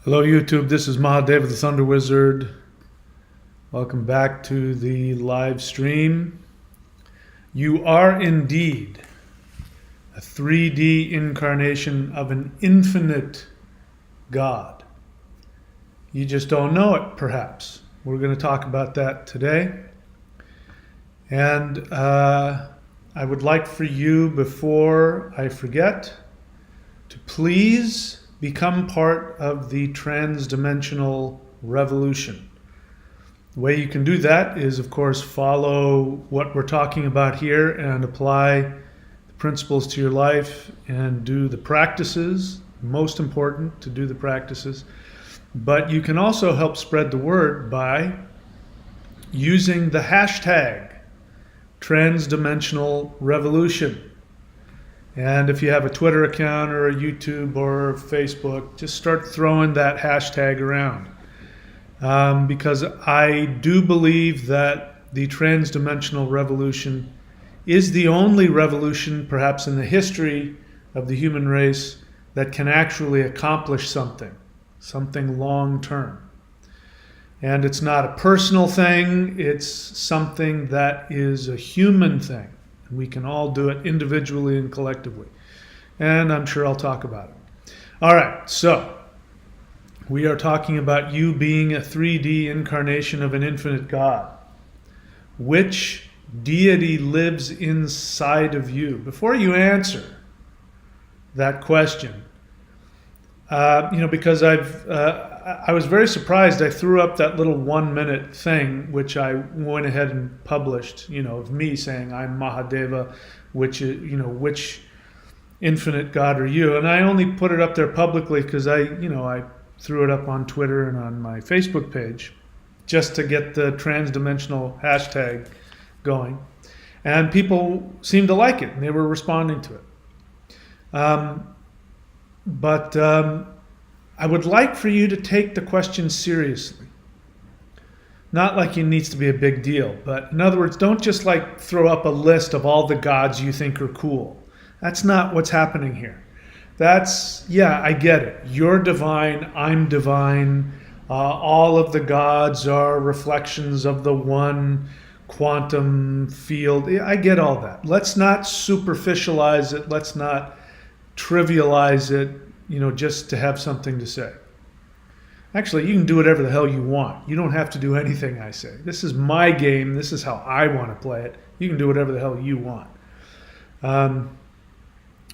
Hello YouTube, this is Mahadeva the Thunder Wizard. Welcome back to the live stream. You are indeed a 3D incarnation of an infinite God. You just don't know it, perhaps. We're going to talk about that today. And I would like for you, before I forget, to please become part of the trans-dimensional revolution. The way you can do that is, of course, follow what we're talking about here and apply the principles to your life and do the practices. Most important, to do the practices. But you can also help spread the word by using the hashtag trans-dimensional revolution. And if you have a Twitter account or a YouTube or Facebook, just start throwing that hashtag around. Because I do believe that the trans-dimensional revolution is the only revolution, perhaps in the history of the human race, that can actually accomplish something long-term. And it's not a personal thing, it's something that is a human thing. We can all do it individually and collectively. And I'm sure I'll talk about it. All right, so we are talking about you being a 3D incarnation of an infinite God. Which deity lives inside of you? Before you answer that question, because I was very surprised. I threw up that little 1-minute thing, which I went ahead and published, of me saying I'm Mahadeva, which infinite God are you? And I only put it up there publicly because I threw it up on Twitter and on my Facebook page just to get the trans-dimensional hashtag going. And people seemed to like it and they were responding to it. But I would like for you to take the question seriously. Not like it needs to be a big deal, but in other words, don't just throw up a list of all the gods you think are cool. That's not what's happening here. I get it. You're divine, I'm divine. All of the gods are reflections of the one quantum field. I get all that. Let's not superficialize it. Let's not trivialize it, just to have something to say. Actually, you can do whatever the hell you want. You don't have to do anything I say. This is my game. This is how I want to play it. You can do whatever the hell you want.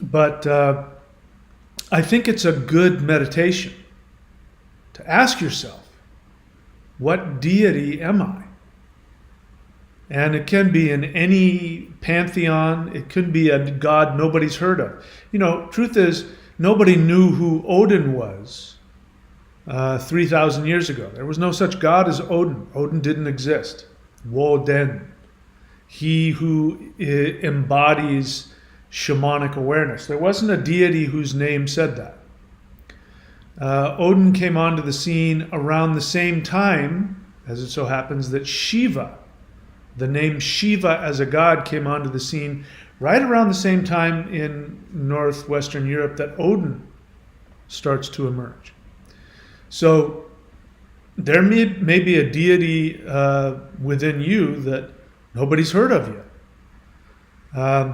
But I think it's a good meditation to ask yourself, what deity am I? And it can be in any pantheon. It could be a god nobody's heard of. Truth is, nobody knew who Odin was 3,000 years ago. There was no such god as Odin. Odin didn't exist. Woden. He who embodies shamanic awareness. There wasn't a deity whose name said that. Odin came onto the scene around the same time, as it so happens, that Shiva, the name Shiva as a god, came onto the scene right around the same time in northwestern Europe that Odin starts to emerge. So there may be a deity within you that nobody's heard of yet.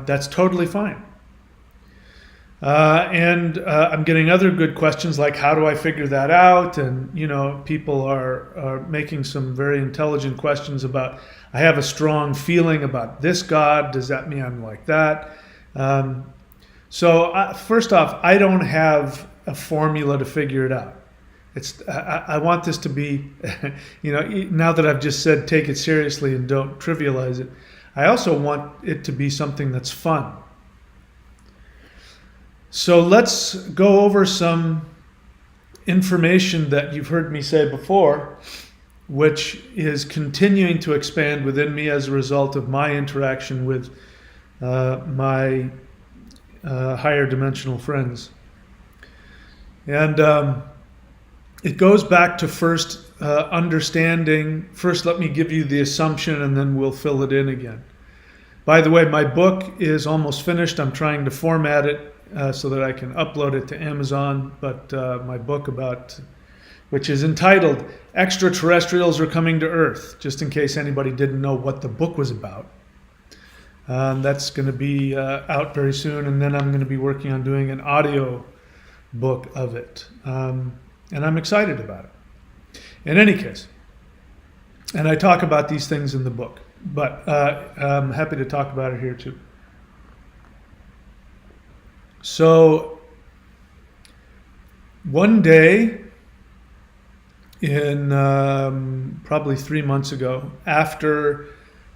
That's totally fine. And I'm getting other good questions like, how do I figure that out? And, people are making some very intelligent questions about, I have a strong feeling about this God. Does that mean I'm like that? First off, I don't have a formula to figure it out. I want this to be, now that I've just said take it seriously and don't trivialize it, I also want it to be something that's fun. So let's go over some information that you've heard me say before, which is continuing to expand within me as a result of my interaction with my higher dimensional friends. And it goes back to first understanding. First, let me give you the assumption and then we'll fill it in again. By the way, my book is almost finished. I'm trying to format it so that I can upload it to Amazon. But my book about which is entitled Extraterrestrials Are Coming to Earth, just in case anybody didn't know what the book was about. That's going to be out very soon, and then I'm going to be working on doing an audio book of it. And I'm excited about it. In any case, and I talk about these things in the book, but I'm happy to talk about it here too. So one day in probably 3 months ago, after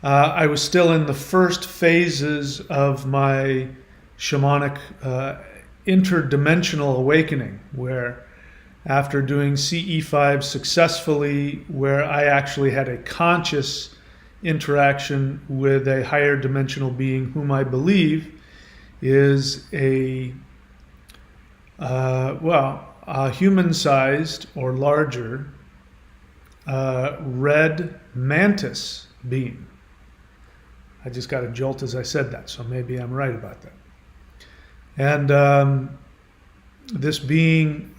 I was still in the first phases of my shamanic interdimensional awakening, where after doing CE5 successfully, where I actually had a conscious interaction with a higher dimensional being whom I believe is a human-sized or larger red mantis being. I just got a jolt as I said that, so maybe I'm right about that. And this being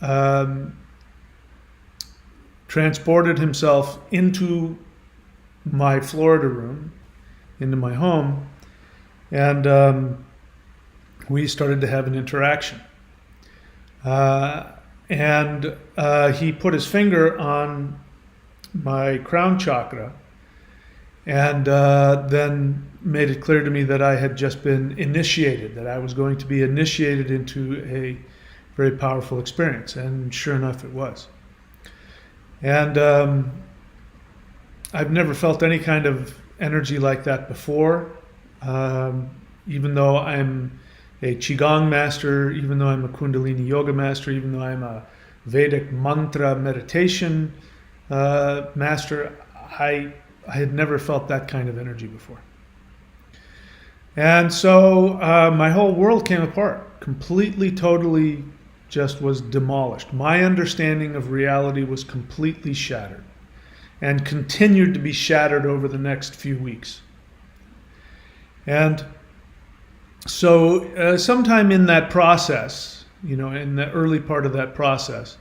transported himself into my Florida room, into my home, and we started to have an interaction. And he put his finger on my crown chakra and then made it clear to me that I had just been initiated, that I was going to be initiated into a very powerful experience. And sure enough, it was. And I've never felt any kind of energy like that before, even though I'm a Qigong master, even though I'm a Kundalini yoga master, even though I'm a Vedic mantra meditation master. I had never felt that kind of energy before. And so my whole world came apart, completely, totally just was demolished. My understanding of reality was completely shattered and continued to be shattered over the next few weeks. And so sometime in that process, in the early part of that process,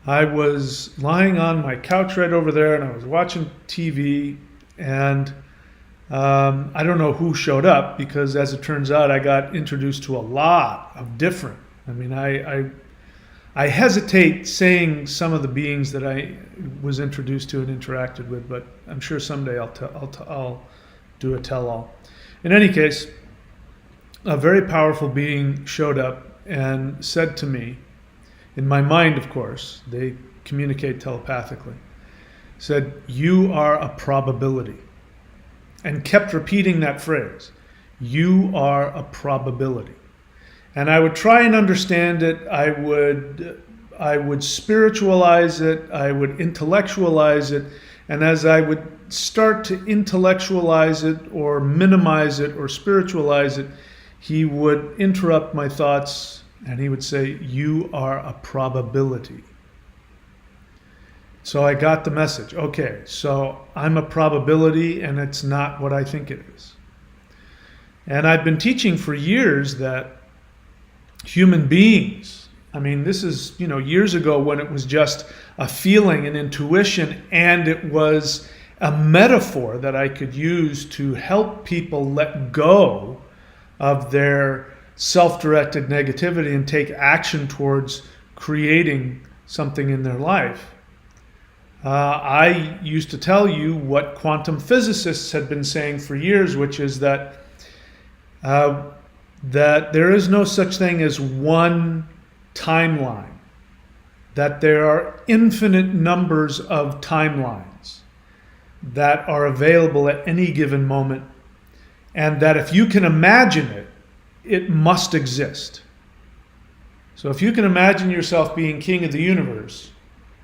I was lying on my couch right over there and I was watching TV, and I don't know who showed up, because as it turns out, I got introduced to a lot of different, I hesitate saying some of the beings that I was introduced to and interacted with, but I'm sure someday I'll do a tell-all. In any case, a very powerful being showed up and said to me, in my mind, of course, they communicate telepathically, said, "You are a probability," and kept repeating that phrase, "You are a probability." And I would try and understand it. I would spiritualize it. I would intellectualize it. And as I would start to intellectualize it or minimize it or spiritualize it, he would interrupt my thoughts and he would say, "You are a probability." So I got the message. Okay, so I'm a probability and it's not what I think it is. And I've been teaching for years that human beings, this is, years ago when it was just a feeling, an intuition, and it was a metaphor that I could use to help people let go of their self-directed negativity and take action towards creating something in their life. I used to tell you what quantum physicists had been saying for years, which is that there is no such thing as one timeline, that there are infinite numbers of timelines that are available at any given moment, and that if you can imagine it, it must exist. So if you can imagine yourself being king of the universe,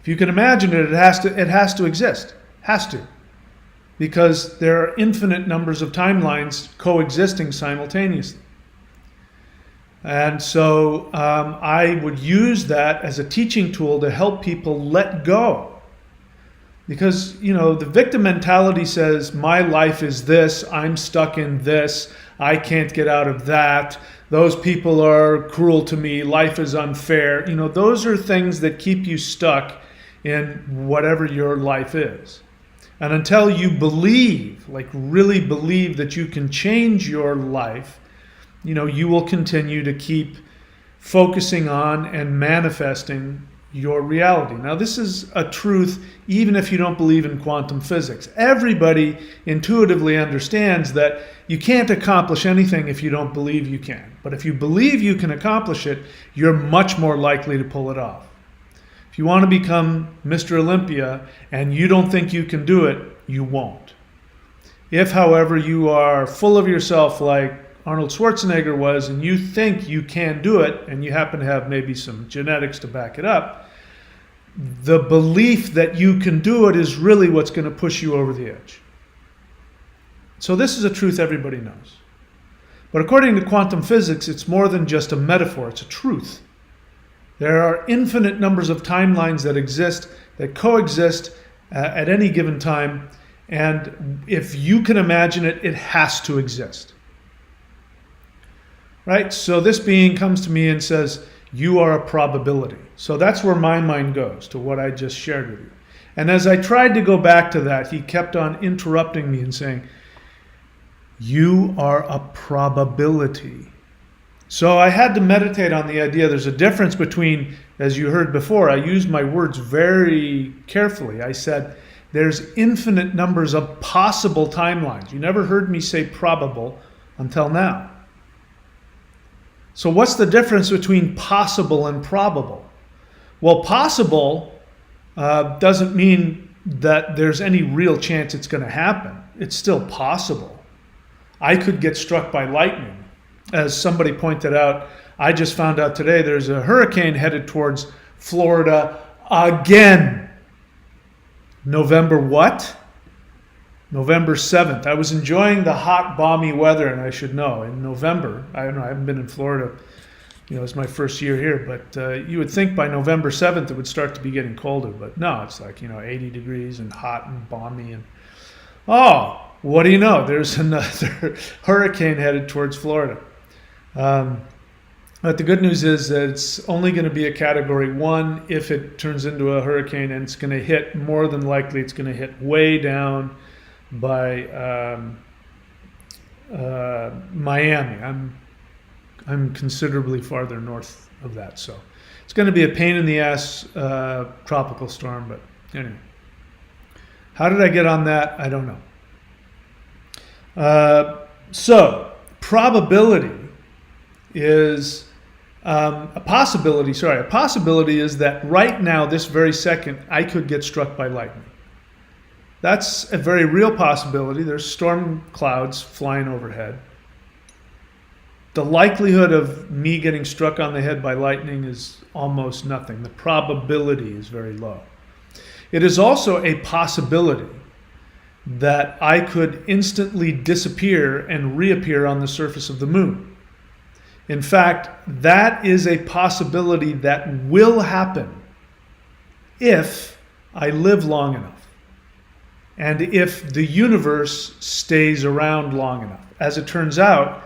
if you can imagine it, it has to exist. Has to. Because there are infinite numbers of timelines coexisting simultaneously. And so I would use that as a teaching tool to help people let go. Because, the victim mentality says, my life is this, I'm stuck in this, I can't get out of that, those people are cruel to me, life is unfair. Those are things that keep you stuck in whatever your life is. And until you believe, like really believe that you can change your life, you will continue to keep focusing on and manifesting your reality. Now, this is a truth even if you don't believe in quantum physics. Everybody intuitively understands that you can't accomplish anything if you don't believe you can. But if you believe you can accomplish it, you're much more likely to pull it off. If you want to become Mr. Olympia and you don't think you can do it, you won't. If, however, you are full of yourself like Arnold Schwarzenegger was, and you think you can do it, and you happen to have maybe some genetics to back it up, the belief that you can do it is really what's going to push you over the edge. So this is a truth everybody knows. But according to quantum physics, it's more than just a metaphor, it's a truth. There are infinite numbers of timelines that exist, that coexist at any given time, and if you can imagine it, it has to exist. Right? So this being comes to me and says, you are a probability. So that's where my mind goes, to what I just shared with you. And as I tried to go back to that, he kept on interrupting me and saying, you are a probability. So I had to meditate on the idea there's a difference between, as you heard before, I used my words very carefully. I said, there's infinite numbers of possible timelines. You never heard me say probable until now. So what's the difference between possible and probable? Well, possible doesn't mean that there's any real chance it's going to happen. It's still possible. I could get struck by lightning. As somebody pointed out, I just found out today there's a hurricane headed towards Florida again. November what? November 7th. I was enjoying the hot, balmy weather, and I should know, in November, I don't know, I haven't been in Florida, it's my first year here, but you would think by November 7th it would start to be getting colder, but no, it's like, 80 degrees and hot and balmy, and what do you know? There's another hurricane headed towards Florida. But the good news is that it's only going to be a category 1 if it turns into a hurricane, and it's going to hit, more than likely, it's going to hit way down by Miami. I'm considerably farther north of that, so it's going to be a pain in the ass tropical storm. But anyway, how did I get on that? I don't know. So probability is a possibility. Sorry, a possibility is that right now, this very second, I could get struck by lightning. That's a very real possibility. There's storm clouds flying overhead. The likelihood of me getting struck on the head by lightning is almost nothing. The probability is very low. It is also a possibility that I could instantly disappear and reappear on the surface of the moon. In fact, that is a possibility that will happen if I live long enough. And if the universe stays around long enough. As it turns out,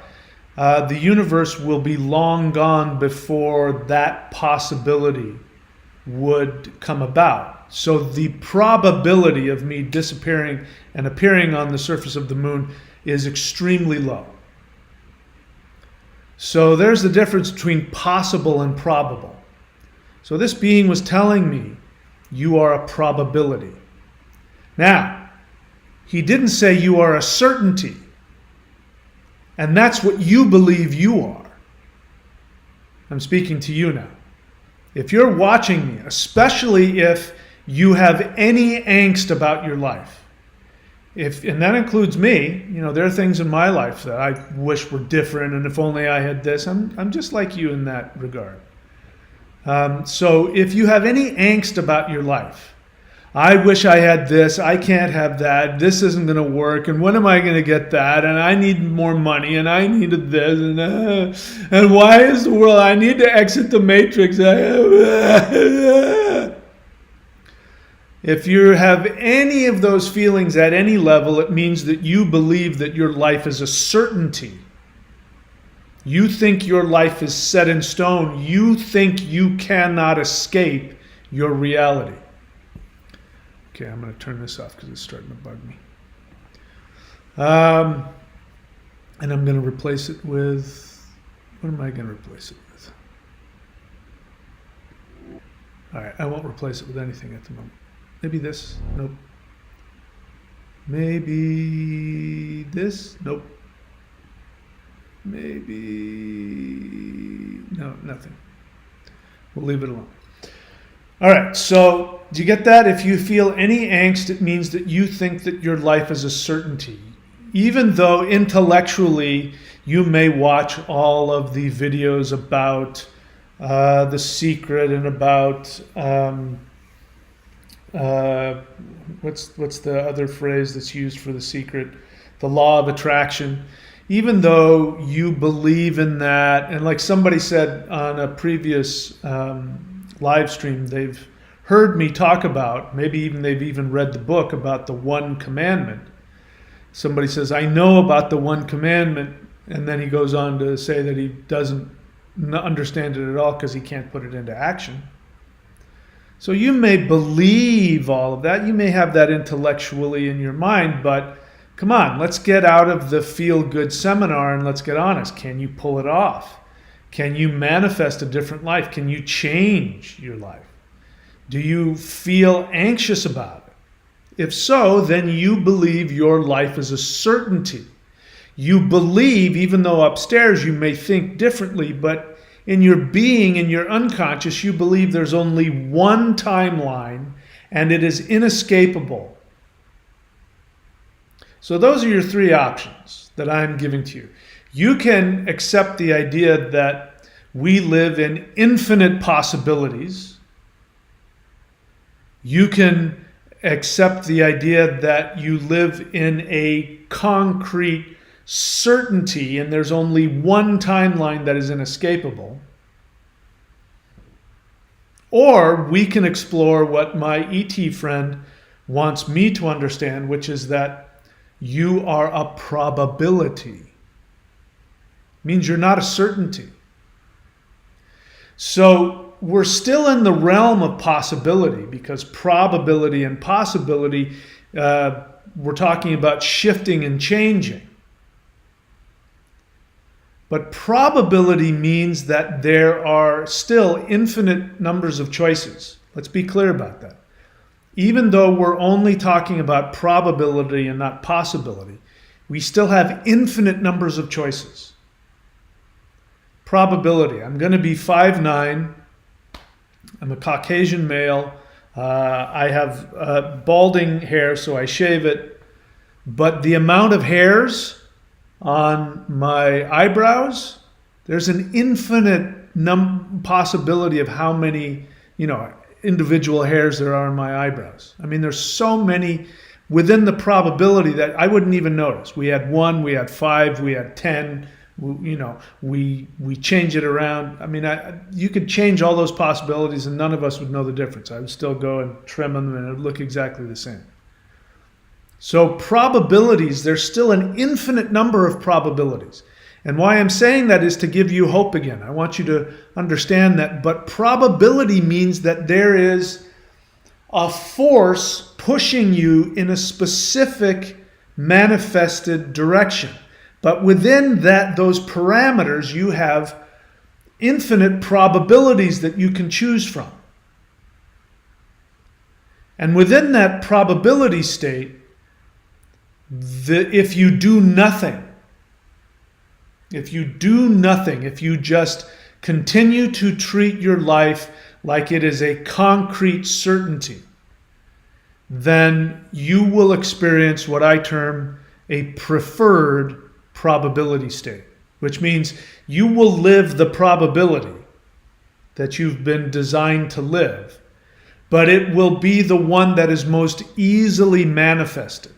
the universe will be long gone before that possibility would come about. So the probability of me disappearing and appearing on the surface of the moon is extremely low. So there's the difference between possible and probable. So this being was telling me, you are a probability. Now, he didn't say you are a certainty. And that's what you believe you are. I'm speaking to you now. If you're watching me, especially if you have any angst about your life, and that includes me, there are things in my life that I wish were different, and if only I had this. I'm just like you in that regard. So if you have any angst about your life, I wish I had this, I can't have that, this isn't going to work, and when am I going to get that, and I need more money, and I needed this, and why is the world, I need to exit the matrix. If you have any of those feelings at any level, it means that you believe that your life is a certainty. You think your life is set in stone. You think you cannot escape your reality. Okay, I'm going to turn this off because it's starting to bug me. And I'm going to replace it with, what am I going to replace it with? All right, I won't replace it with anything at the moment. Maybe this? Nope. Maybe this? Nope. Maybe, no, nothing. We'll leave it alone. All right, so do you get that? If you feel any angst, it means that you think that your life is a certainty. Even though intellectually you may watch all of the videos about The Secret and about, what's the other phrase that's used for The Secret? The law of attraction. Even though you believe in that, and like somebody said on a previous live stream, they've heard me talk about, maybe even they've even read the book about the one commandment. Somebody says, I know about the one commandment, and then he goes on to say that he doesn't understand it at all because he can't put it into action. So you may believe all of that, you may have that intellectually in your mind, but come on, let's get out of the feel-good seminar and let's get honest. Can you pull it off? Can you manifest a different life? Can you change your life? Do you feel anxious about it? If so, then you believe your life is a certainty. You believe, even though upstairs you may think differently, but in your being, in your unconscious, you believe there's only one timeline and it is inescapable. So those are your three options that I'm giving to you. You can accept the idea that we live in infinite possibilities. You can accept the idea that you live in a concrete certainty and there's only one timeline that is inescapable. Or we can explore what my ET friend wants me to understand, which is that you are a probability. Means you're not a certainty. So we're still in the realm of possibility, because probability and possibility, we're talking about shifting and changing. But probability means that there are still infinite numbers of choices. Let's be clear about that. Even though we're only talking about probability and not possibility, we still have infinite numbers of choices. Probability. I'm going to be 5'9". I'm a Caucasian male. I have balding hair, so I shave it. But the amount of hairs on my eyebrows, there's an infinite possibility of how many, individual hairs there are in my eyebrows. I mean, there's so many within the probability that I wouldn't even notice. We had 1, we had 5, we had 10. We change it around. I mean, you could change all those possibilities and none of us would know the difference. I would still go and trim them and it would look exactly the same. So probabilities, there's still an infinite number of probabilities. And why I'm saying that is to give you hope again. I want you to understand that. But probability means that there is a force pushing you in a specific manifested direction. But within those parameters, you have infinite probabilities that you can choose from. And within that probability state, if you do nothing, if you just continue to treat your life like it is a concrete certainty, then you will experience what I term a preferred probability state, which means you will live the probability that you've been designed to live, but it will be the one that is most easily manifested.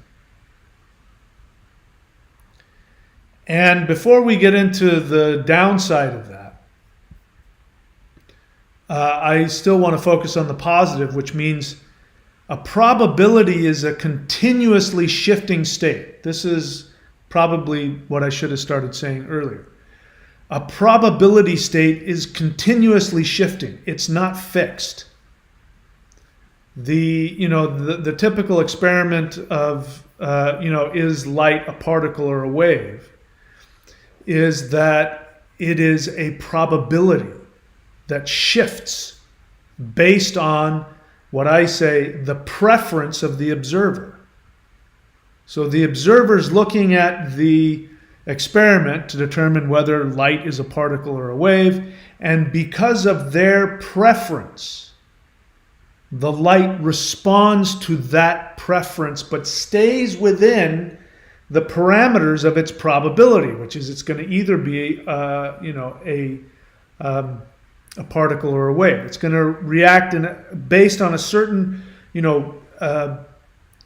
And before we get into the downside of that, I still want to focus on the positive, which means a probability is a continuously shifting state. This is probably what I should have started saying earlier. A probability state is continuously shifting. It's not fixed. the typical experiment of is light a particle or a wave, is that it is a probability that shifts based on what I say the preference of the observer. So the observer's looking at the experiment to determine whether light is a particle or a wave, and because of their preference, the light responds to that preference but stays within the parameters of its probability, which is it's going to either be a particle or a wave. It's going to react based on a certain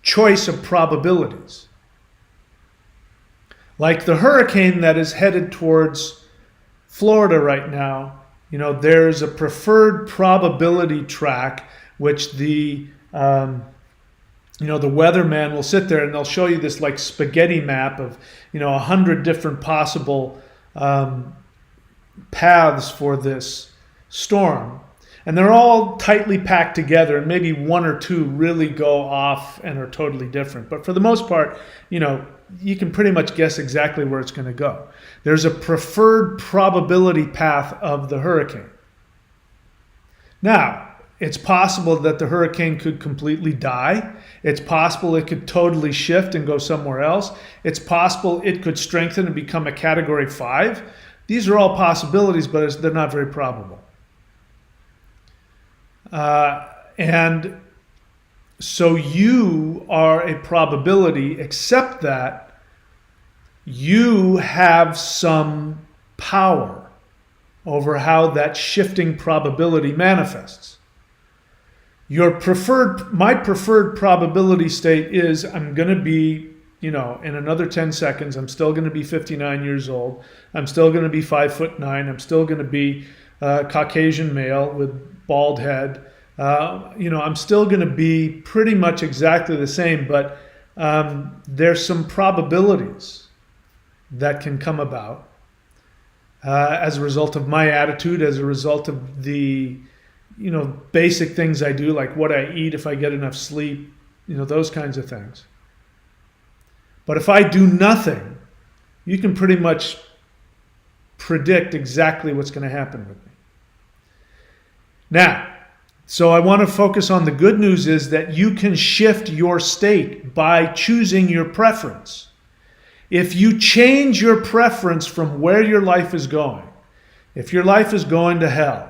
choice of probabilities. Like the hurricane that is headed towards Florida right now, there's a preferred probability track which the weatherman will sit there and they'll show you this like spaghetti map of 100 different possible paths for this storm, and they're all tightly packed together, and maybe one or two really go off and are totally different, but for the most part you can pretty much guess exactly where it's going to go. There's a preferred probability path of the hurricane. Now, it's possible that the hurricane could completely die. It's possible it could totally shift and go somewhere else. It's possible it could strengthen and become a category 5. These are all possibilities, but they're not very probable. And so you are a probability, except that you have some power over how that shifting probability manifests. My preferred probability state is I'm going to be, in another 10 seconds, I'm still going to be 59 years old. I'm still going to be 5'9". I'm still going to be Caucasian male with bald head. I'm still going to be pretty much exactly the same, but there's some probabilities that can come about as a result of my attitude, as a result of the basic things I do, like what I eat, if I get enough sleep, those kinds of things. But if I do nothing, you can pretty much predict exactly what's going to happen with me. Now, so I want to focus on the good news is that you can shift your state by choosing your preference. If you change your preference from where your life is going, if your life is going to hell,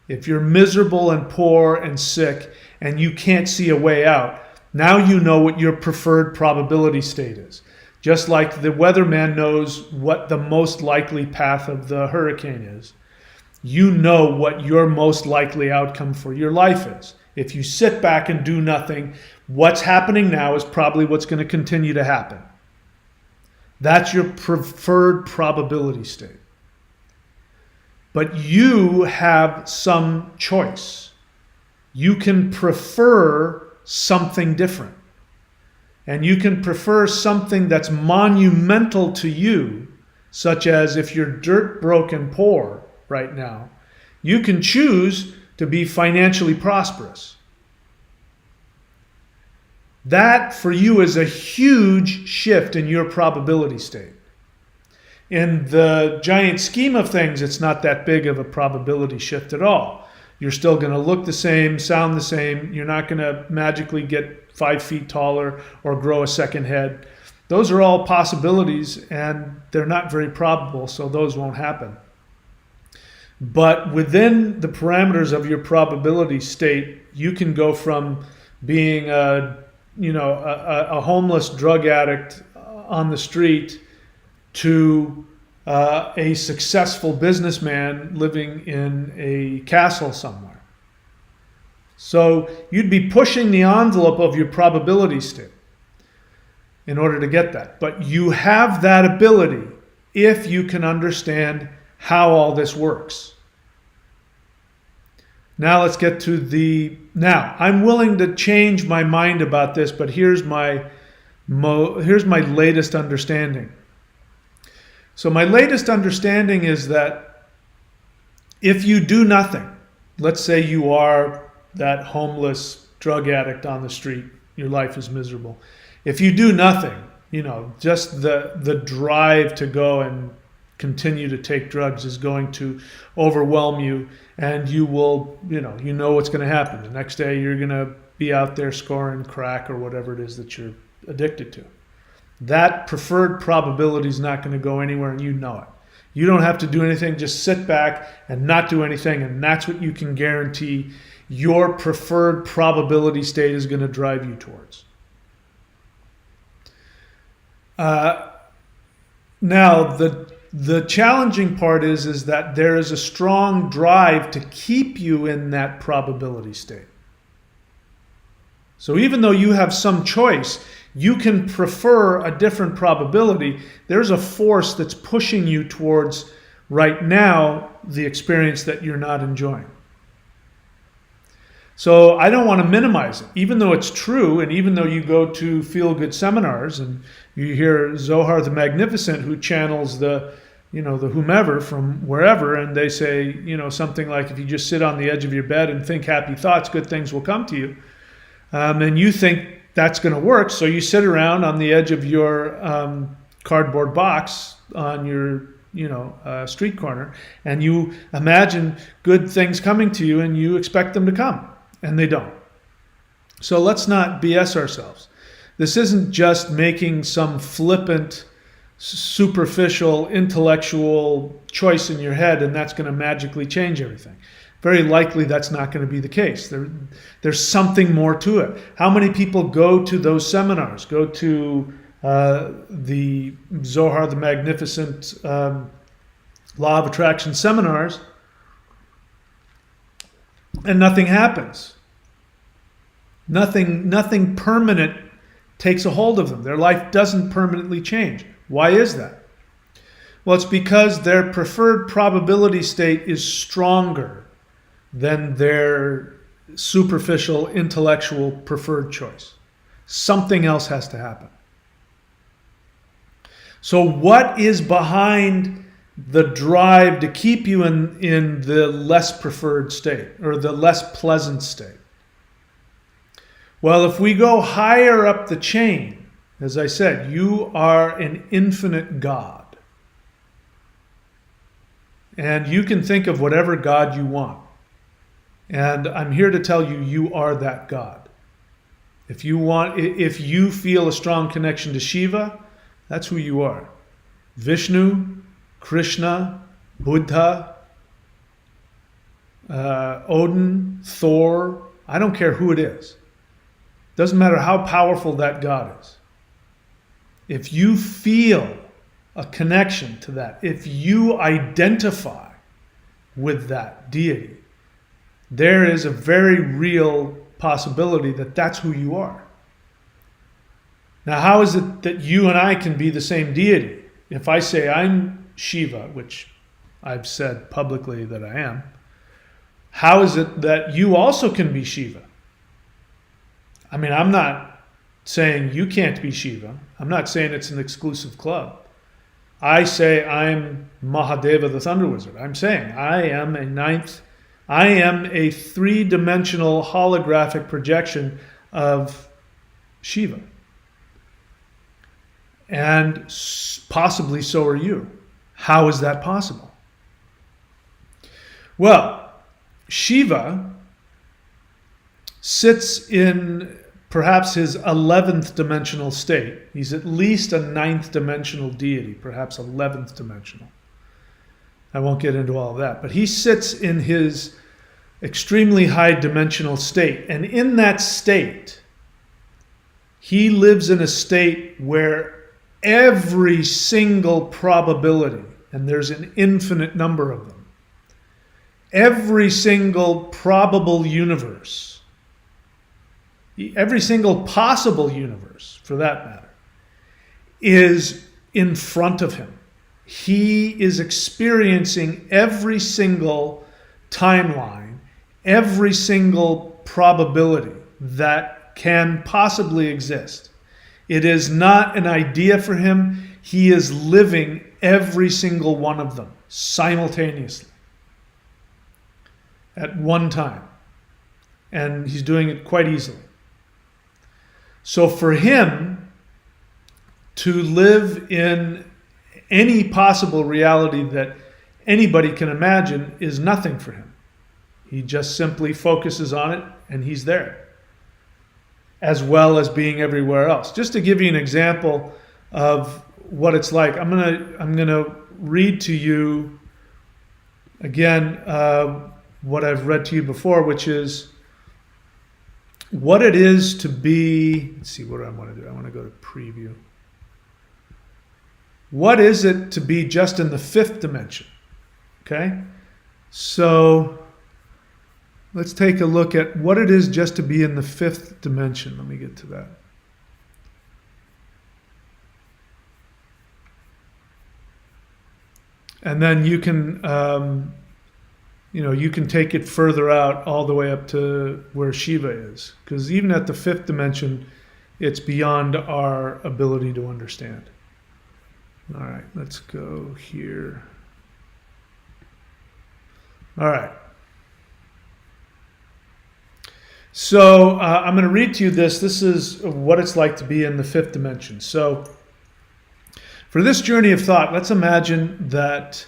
if you're miserable and poor and sick and you can't see a way out, now you know what your preferred probability state is. Just like the weatherman knows what the most likely path of the hurricane is. You know what your most likely outcome for your life is. If you sit back and do nothing, what's happening now is probably what's going to continue to happen. That's your preferred probability state. But you have some choice. You can prefer something different. And you can prefer something that's monumental to you, such as if you're dirt broke and poor right now, you can choose to be financially prosperous. That for you is a huge shift in your probability state. In the giant scheme of things, it's not that big of a probability shift at all. You're still going to look the same, sound the same. You're not going to magically get 5 feet taller or grow a second head. Those are all possibilities, and they're not very probable, so those won't happen. But within the parameters of your probability state, you can go from being a homeless drug addict on the street to a successful businessman living in a castle somewhere. So you'd be pushing the envelope of your probability state in order to get that. But you have that ability if you can understand how all this works. Now let's get to now I'm willing to change my mind about this, but here's my latest understanding. So my latest understanding is that if you do nothing, let's say you are that homeless drug addict on the street, your life is miserable. If you do nothing, just the drive to go and continue to take drugs is going to overwhelm you, and you will, you know what's going to happen. The next day you're going to be out there scoring crack or whatever it is that you're addicted to. That preferred probability is not going to go anywhere, and you know it. You don't have to do anything, just sit back and not do anything, and that's what you can guarantee your preferred probability state is going to drive you towards. Now, the challenging part is that there is a strong drive to keep you in that probability state. So even though you have some choice, you can prefer a different probability. There's a force that's pushing you towards, right now, the experience that you're not enjoying. So I don't want to minimize it, even though it's true, and even though you go to feel-good seminars and you hear Zohar the Magnificent, who channels the whomever from wherever, and they say, something like, if you just sit on the edge of your bed and think happy thoughts, good things will come to you. And you think that's going to work, so you sit around on the edge of your cardboard box on your street corner, and you imagine good things coming to you, and you expect them to come, and they don't. So let's not BS ourselves. This isn't just making some flippant, superficial, intellectual choice in your head, and that's going to magically change everything. Very likely that's not going to be the case. There's something more to it. How many people go to those seminars, go to the Zohar the Magnificent Law of Attraction seminars, and nothing happens? Nothing permanent takes a hold of them. Their life doesn't permanently change. Why is that? Well, it's because their preferred probability state is stronger than their superficial, intellectual preferred choice. Something else has to happen. So what is behind the drive to keep you in the less preferred state, or the less pleasant state? Well, if we go higher up the chain, as I said, you are an infinite God. And you can think of whatever God you want. And I'm here to tell you, you are that God. If you feel a strong connection to Shiva, that's who you are. Vishnu, Krishna, Buddha, Odin, Thor, I don't care who it is. Doesn't matter how powerful that God is. If you feel a connection to that, if you identify with that deity, there is a very real possibility that that's who you are. Now, how is it that you and I can be the same deity? If I say I'm Shiva, which I've said publicly that I am, how is it that you also can be Shiva? I mean, I'm not saying you can't be Shiva. I'm not saying it's an exclusive club. I say I'm Mahadeva the Thunder Wizard. I'm saying I am a three-dimensional holographic projection of Shiva. And possibly so are you. How is that possible? Well, Shiva sits in perhaps his 11th dimensional state. He's at least a 9th dimensional deity, perhaps 11th dimensional. I won't get into all of that, but he sits in his extremely high dimensional state. And in that state, he lives in a state where every single probability, and there's an infinite number of them, every single probable universe, every single possible universe, for that matter, is in front of him. He is experiencing every single timeline, every single probability that can possibly exist. It is not an idea for him. He is living every single one of them simultaneously at one time. and he's doing it quite easily. So for him to live in any possible reality that anybody can imagine is nothing for him. He just simply focuses on it and he's there, as well as being everywhere else. Just to give you an example of what it's like, I'm gonna read to you again what I've read to you before, which is what it is to be. Let's see what I want to do. I want to go to preview. What is it to be just in the fifth dimension? Okay, so let's take a look at what it is just to be in the fifth dimension. Let me get to that. And then you can, you can take it further out all the way up to where Shiva is. Because even at the fifth dimension, it's beyond our ability to understand. All right, let's go here. All right. So I'm going to read to you this. This is what it's like to be in the fifth dimension. So for this journey of thought, let's imagine that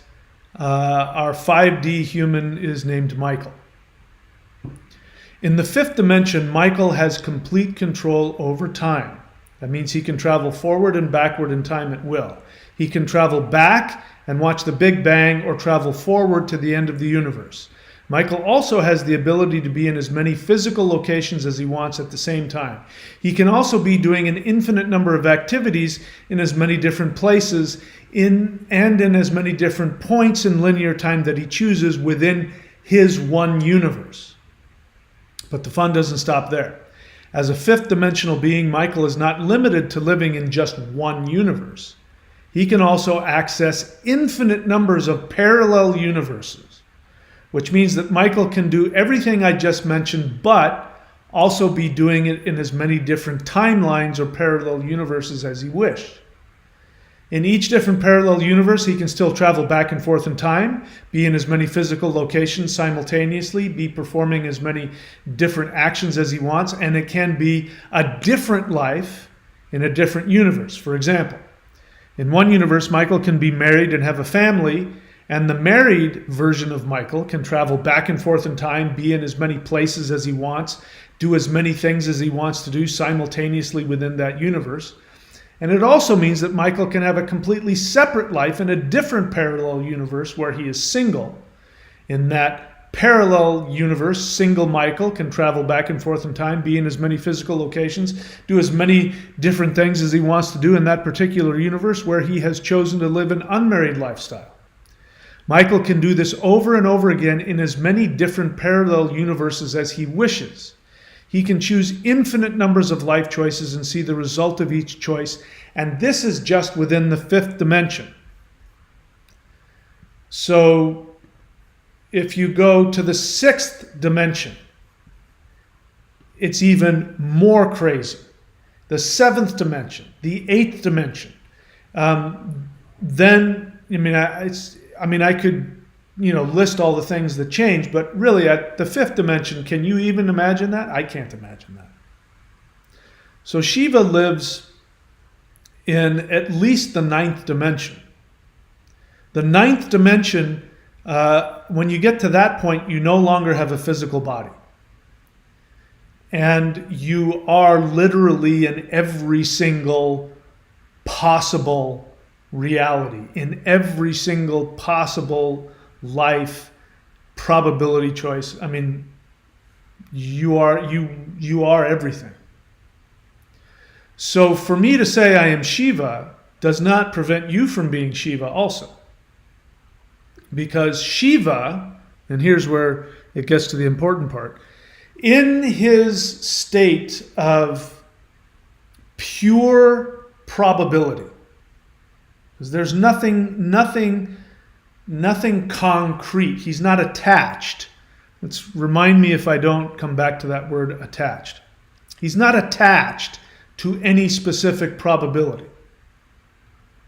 our 5D human is named Michael. In the fifth dimension, Michael has complete control over time. That means he can travel forward and backward in time at will. He can travel back and watch the Big Bang, or travel forward to the end of the universe. Michael also has the ability to be in as many physical locations as he wants at the same time. He can also be doing an infinite number of activities in as many different places in as many different points in linear time that he chooses within his one universe. But the fun doesn't stop there. As a fifth dimensional being, Michael is not limited to living in just one universe. He can also access infinite numbers of parallel universes, which means that Michael can do everything I just mentioned, but also be doing it in as many different timelines or parallel universes as he wished. In each different parallel universe, he can still travel back and forth in time, be in as many physical locations simultaneously, be performing as many different actions as he wants, and it can be a different life in a different universe. For example, in one universe, Michael can be married and have a family, and the married version of Michael can travel back and forth in time, be in as many places as he wants, do as many things as he wants to do simultaneously within that universe. And it also means that Michael can have a completely separate life in a different parallel universe where he is single. In that parallel universe, single Michael can travel back and forth in time, be in as many physical locations, do as many different things as he wants to do in that particular universe where he has chosen to live an unmarried lifestyle. Michael can do this over and over again in as many different parallel universes as he wishes. He can choose infinite numbers of life choices and see the result of each choice, and this is just within the fifth dimension. So if you go to the sixth dimension, it's even more crazy. The seventh dimension, the eighth dimension. Then, I could, list all the things that change, but really at the fifth dimension, can you even imagine that? I can't imagine that. So Shiva lives in at least the ninth dimension. The ninth dimension, when you get to that point, you no longer have a physical body. And you are literally in every single possible reality, in every single possible life probability choice. I mean, you are everything. So for me to say I am Shiva does not prevent you from being Shiva also. Because Shiva, and here's where it gets to the important part, in his state of pure probability, because there's nothing concrete. He's not attached. Let's remind me if I don't come back to that word attached. He's not attached to any specific probability.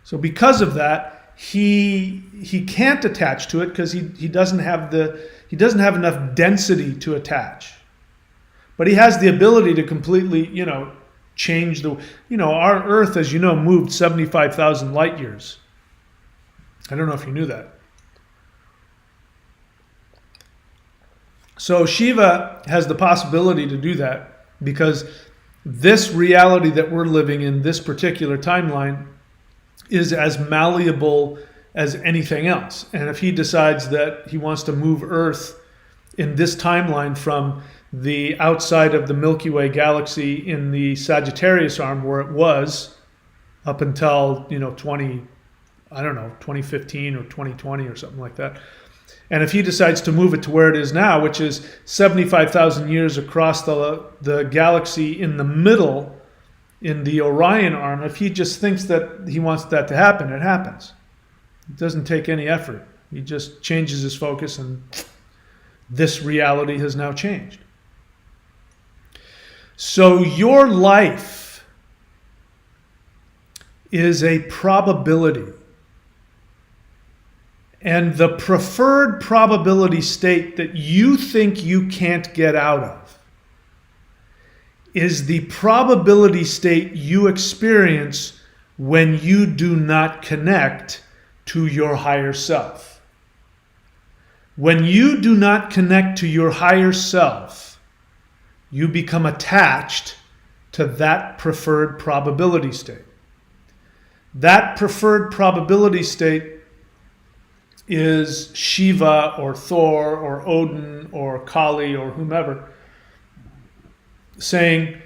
So because of that, he can't attach to it because he doesn't have enough density to attach. But he has the ability to completely, change the, our Earth, as you know, moved 75,000 light years. I don't know if you knew that. So Shiva has the possibility to do that because this reality that we're living in, this particular timeline, is as malleable as anything else. And if he decides that he wants to move Earth in this timeline from the outside of the Milky Way Galaxy in the Sagittarius arm where it was up until, 2015 or 2020 or something like that. And if he decides to move it to where it is now, which is 75,000 years across the galaxy in the middle, in the Orion arm, if he just thinks that he wants that to happen, it happens. It doesn't take any effort. He just changes his focus and this reality has now changed. So your life is a probability. And the preferred probability state that you think you can't get out of is the probability state you experience when you do not connect to your higher self. When you do not connect to your higher self, you become attached to that preferred probability state. That preferred probability state is Shiva or Thor or Odin or Kali or whomever saying,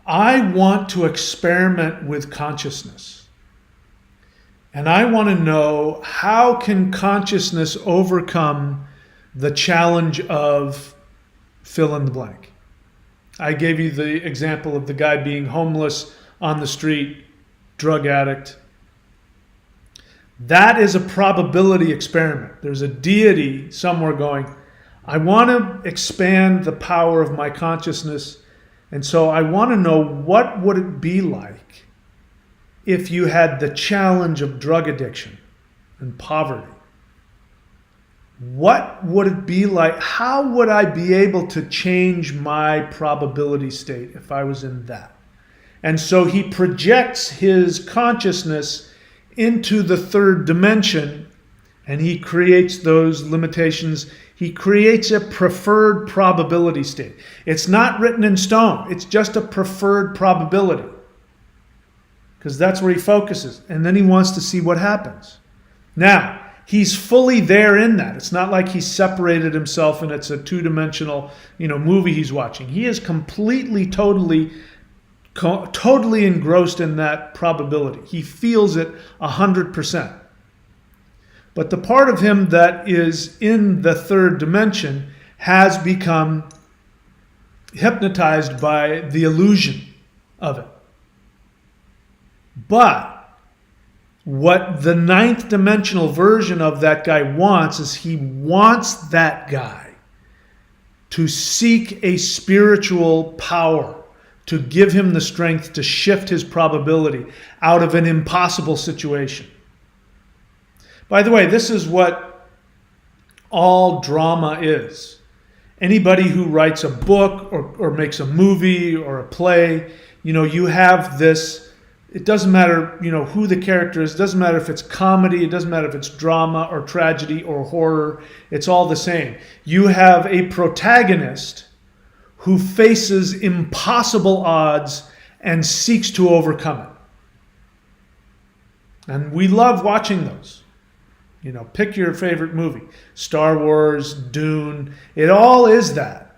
I want to experiment with consciousness. And I want to know, how can consciousness overcome the challenge of fill in the blank? I gave you the example of the guy being homeless on the street, drug addict. That is a probability experiment. There's a deity somewhere going, I want to expand the power of my consciousness, and so I want to know, what would it be like if you had the challenge of drug addiction and poverty? What would it be like? How would I be able to change my probability state if I was in that? And so he projects his consciousness into the third dimension, and he creates those limitations. He creates a preferred probability state. It's not written in stone. It's just a preferred probability, because that's where he focuses. And then he wants to see what happens. Now, he's fully there in that. It's not like he's separated himself and it's a two-dimensional, movie he's watching. He is completely, totally engrossed in that probability. He feels it 100%. But the part of him that is in the third dimension has become hypnotized by the illusion of it. But what the ninth dimensional version of that guy wants is, he wants that guy to seek a spiritual power to give him the strength to shift his probability out of an impossible situation. By the way, this is what all drama is. Anybody who writes a book or makes a movie or a play, you have this, it doesn't matter, who the character is, it doesn't matter if it's comedy, it doesn't matter if it's drama or tragedy or horror, it's all the same. You have a protagonist who faces impossible odds and seeks to overcome it. And we love watching those. Pick your favorite movie. Star Wars, Dune, it all is that.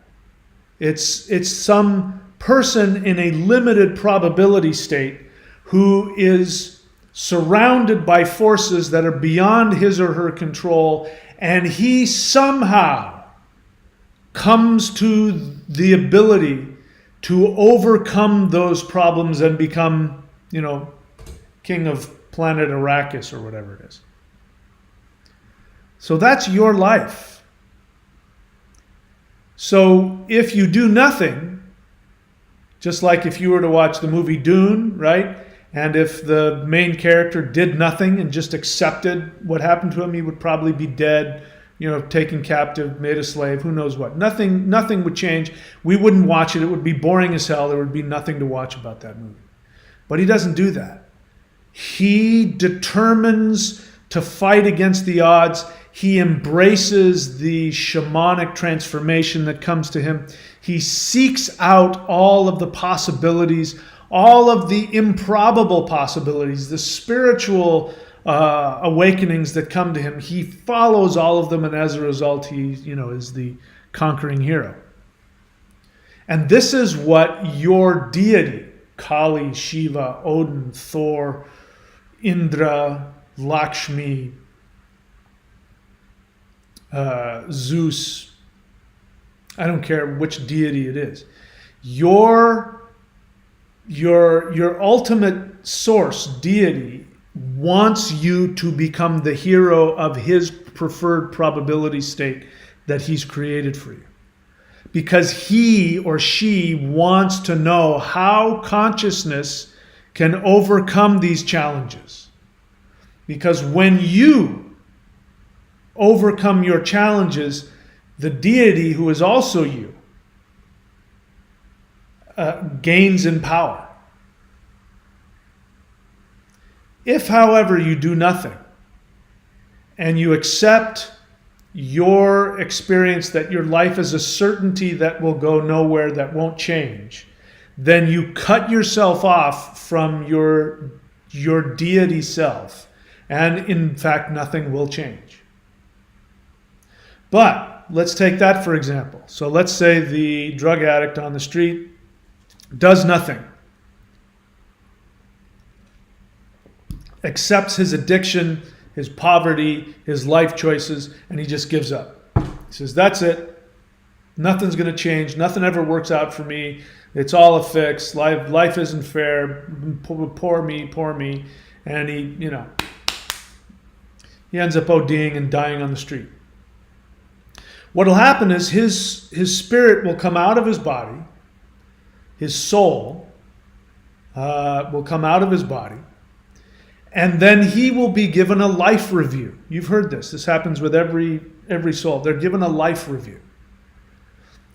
It's some person in a limited probability state who is surrounded by forces that are beyond his or her control, and he somehow comes to the ability to overcome those problems and become, king of planet Arrakis or whatever it is. So that's your life. So if you do nothing, just like if you were to watch the movie Dune, right? And if the main character did nothing and just accepted what happened to him, he would probably be dead taken captive, made a slave, who knows what. Nothing would change. We wouldn't watch it. It would be boring as hell. There would be nothing to watch about that movie. But he doesn't do that. He determines to fight against the odds. He embraces the shamanic transformation that comes to him. He seeks out all of the possibilities, all of the improbable possibilities, the spiritual awakenings that come to him. He follows all of them, and as a result, he, is the conquering hero. And this is what your deity, Kali, Shiva, Odin, Thor, Indra, Lakshmi, Zeus, I don't care which deity it is. Your ultimate source, deity, wants you to become the hero of his preferred probability state that he's created for you. Because he or she wants to know how consciousness can overcome these challenges. Because when you overcome your challenges, the deity, who is also you, gains in power. If, however, you do nothing and you accept your experience that your life is a certainty that will go nowhere, that won't change, then you cut yourself off from your deity self. And in fact, nothing will change. But let's take that for example. So let's say the drug addict on the street does nothing, accepts his addiction, his poverty, his life choices, and he just gives up. He says, that's it. Nothing's going to change. Nothing ever works out for me. It's all a fix. Life isn't fair. Poor me. And he ends up ODing and dying on the street. What will happen is his spirit will come out of his body. His soul will come out of his body. And then he will be given a life review. You've heard this. This happens with every soul. They're given a life review.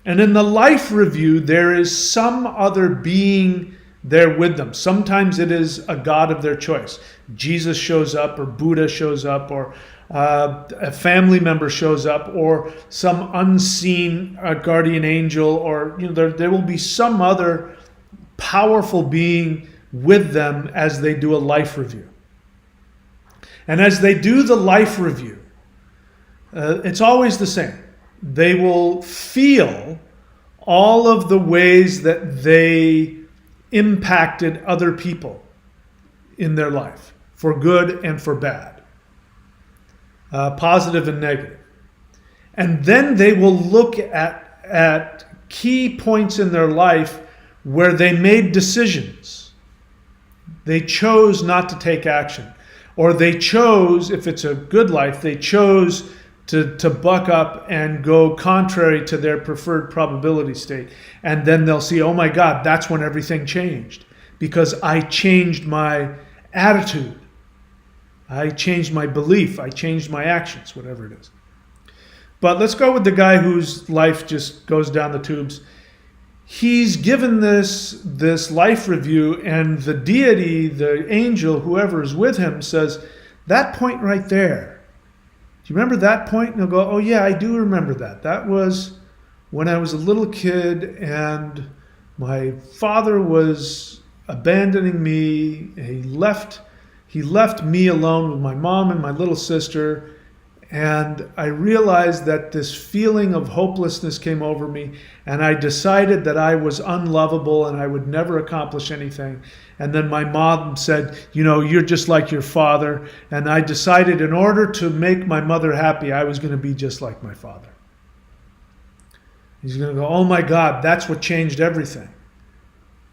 And in the life review, there is some other being there with them. Sometimes it is a god of their choice. Jesus shows up, or Buddha shows up, or a family member shows up, or some unseen guardian angel, or there will be some other powerful being with them as they do a life review. And as they do the life review, it's always the same. They will feel all of the ways that they impacted other people in their life, for good and for bad, positive and negative. And then they will look at key points in their life where they made decisions. They chose not to take action. Or they chose, if it's a good life, they chose to buck up and go contrary to their preferred probability state. And then they'll see, oh my God, that's when everything changed. Because I changed my attitude. I changed my belief. I changed my actions, whatever it is. But let's go with the guy whose life just goes down the tubes. He's given this life review, and the deity, the angel, whoever is with him, says, that point right there, do you remember that point? And he'll go, oh yeah, I do remember that. That was when I was a little kid and my father was abandoning me. He left me alone with my mom and my little sister. And I realized that this feeling of hopelessness came over me, and I decided that I was unlovable and I would never accomplish anything. And then my mom said, you're just like your father. And I decided in order to make my mother happy, I was going to be just like my father. He's going to go, oh my God, that's what changed everything.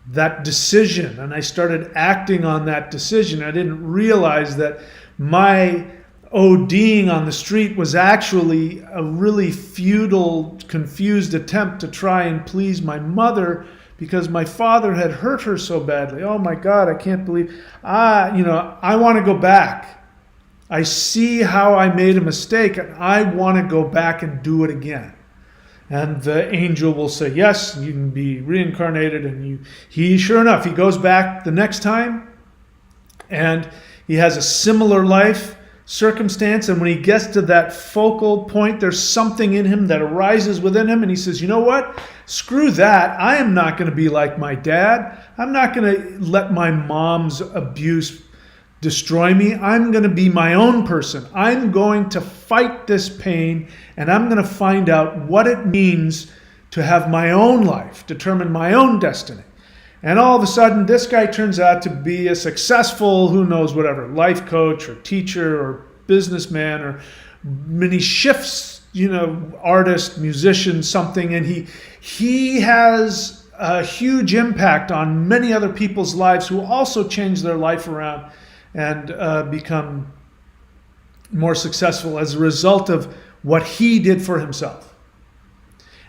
That decision. And I started acting on that decision. I didn't realize that my ODing on the street was actually a really futile, confused attempt to try and please my mother because my father had hurt her so badly. Oh my God, I can't believe, I want to go back. I see how I made a mistake, and I want to go back and do it again. And the angel will say, yes, you can be reincarnated. And he, sure enough, he goes back the next time, and he has a similar life circumstance. And when he gets to that focal point, there's something in him that arises within him. And he says, you know what? Screw that. I am not going to be like my dad. I'm not going to let my mom's abuse destroy me. I'm going to be my own person. I'm going to fight this pain, and I'm going to find out what it means to have my own life, determine my own destiny. And all of a sudden, this guy turns out to be a successful, who knows, whatever, life coach or teacher or businessman, or many shifts, artist, musician, something. And he has a huge impact on many other people's lives who also change their life around and become more successful as a result of what he did for himself.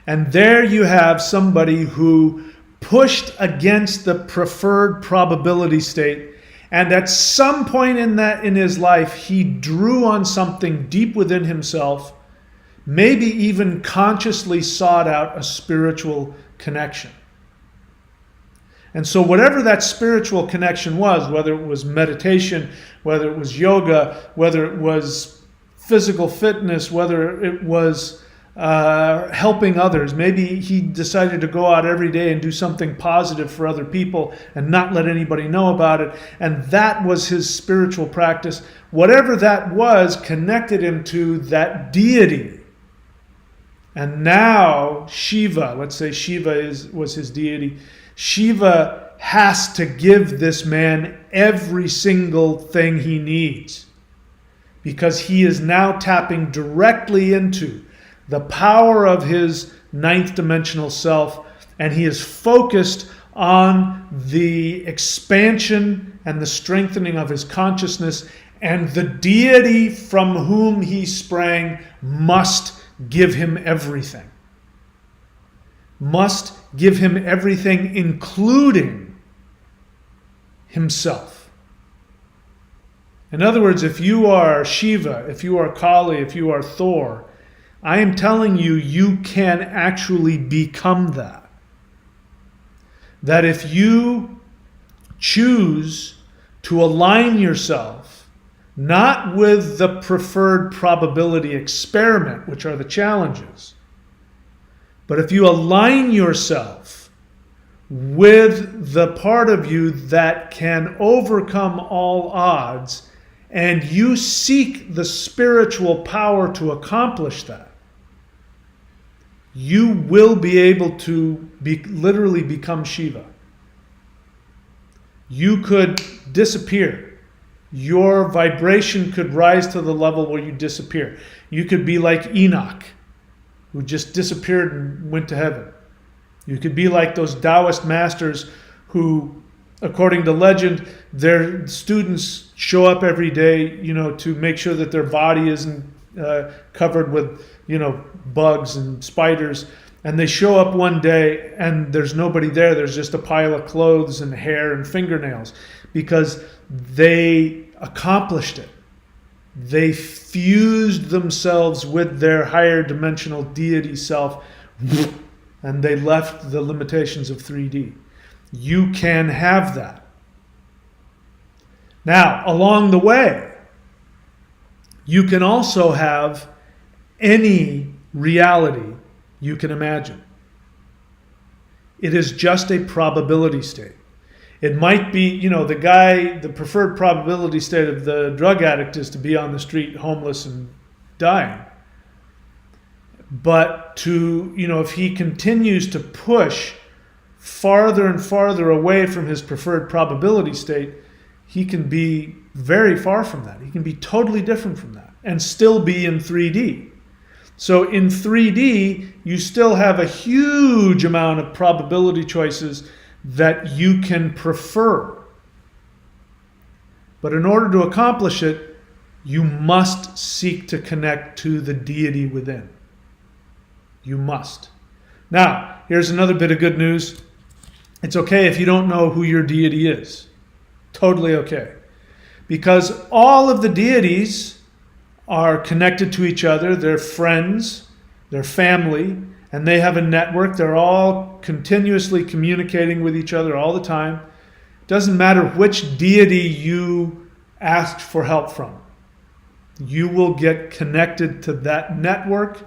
And there you have somebody who pushed against the preferred probability state, and at some point in his life, he drew on something deep within himself, maybe even consciously sought out a spiritual connection. And so whatever that spiritual connection was, whether it was meditation, whether it was yoga, whether it was physical fitness, whether it was helping others, maybe he decided to go out every day and do something positive for other people and not let anybody know about it. And that was his spiritual practice. Whatever that was connected him to that deity. And now Shiva, let's say Shiva was his deity, Shiva has to give this man every single thing he needs, because he is now tapping directly into the power of his ninth dimensional self, and he is focused on the expansion and the strengthening of his consciousness, and the deity from whom he sprang must give him everything. Must give him everything, including himself. In other words, if you are Shiva, if you are Kali, if you are Thor, I am telling you, you can actually become that. That if you choose to align yourself, not with the preferred probability experiment, which are the challenges, but if you align yourself with the part of you that can overcome all odds, and you seek the spiritual power to accomplish that, you will be able to literally become Shiva. You could disappear. Your vibration could rise to the level where you disappear. You could be like Enoch, who just disappeared and went to heaven. You could be like those Taoist masters who, according to legend, their students show up every day, to make sure that their body isn't covered with, bugs and spiders. And they show up one day and there's nobody there. There's just a pile of clothes and hair and fingernails, because they accomplished it. They fused themselves with their higher dimensional deity self, and they left the limitations of 3D. You can have that. Now, along the way, you can also have any reality you can imagine. It is just a probability state. It might be, the preferred probability state of the drug addict is to be on the street homeless and dying. But if he continues to push farther and farther away from his preferred probability state, he can be very far from that. He can be totally different from that and still be in 3D. So in 3D, you still have a huge amount of probability choices that you can prefer. But in order to accomplish it, you must seek to connect to the deity within. You must. Now, here's another bit of good news. It's okay if you don't know who your deity is. Totally okay. because all of the deities are connected to each other. They're friends, they're family, and they have a network. They're all continuously communicating with each other all the time. It doesn't matter which deity you asked for help from. You will get connected to that network,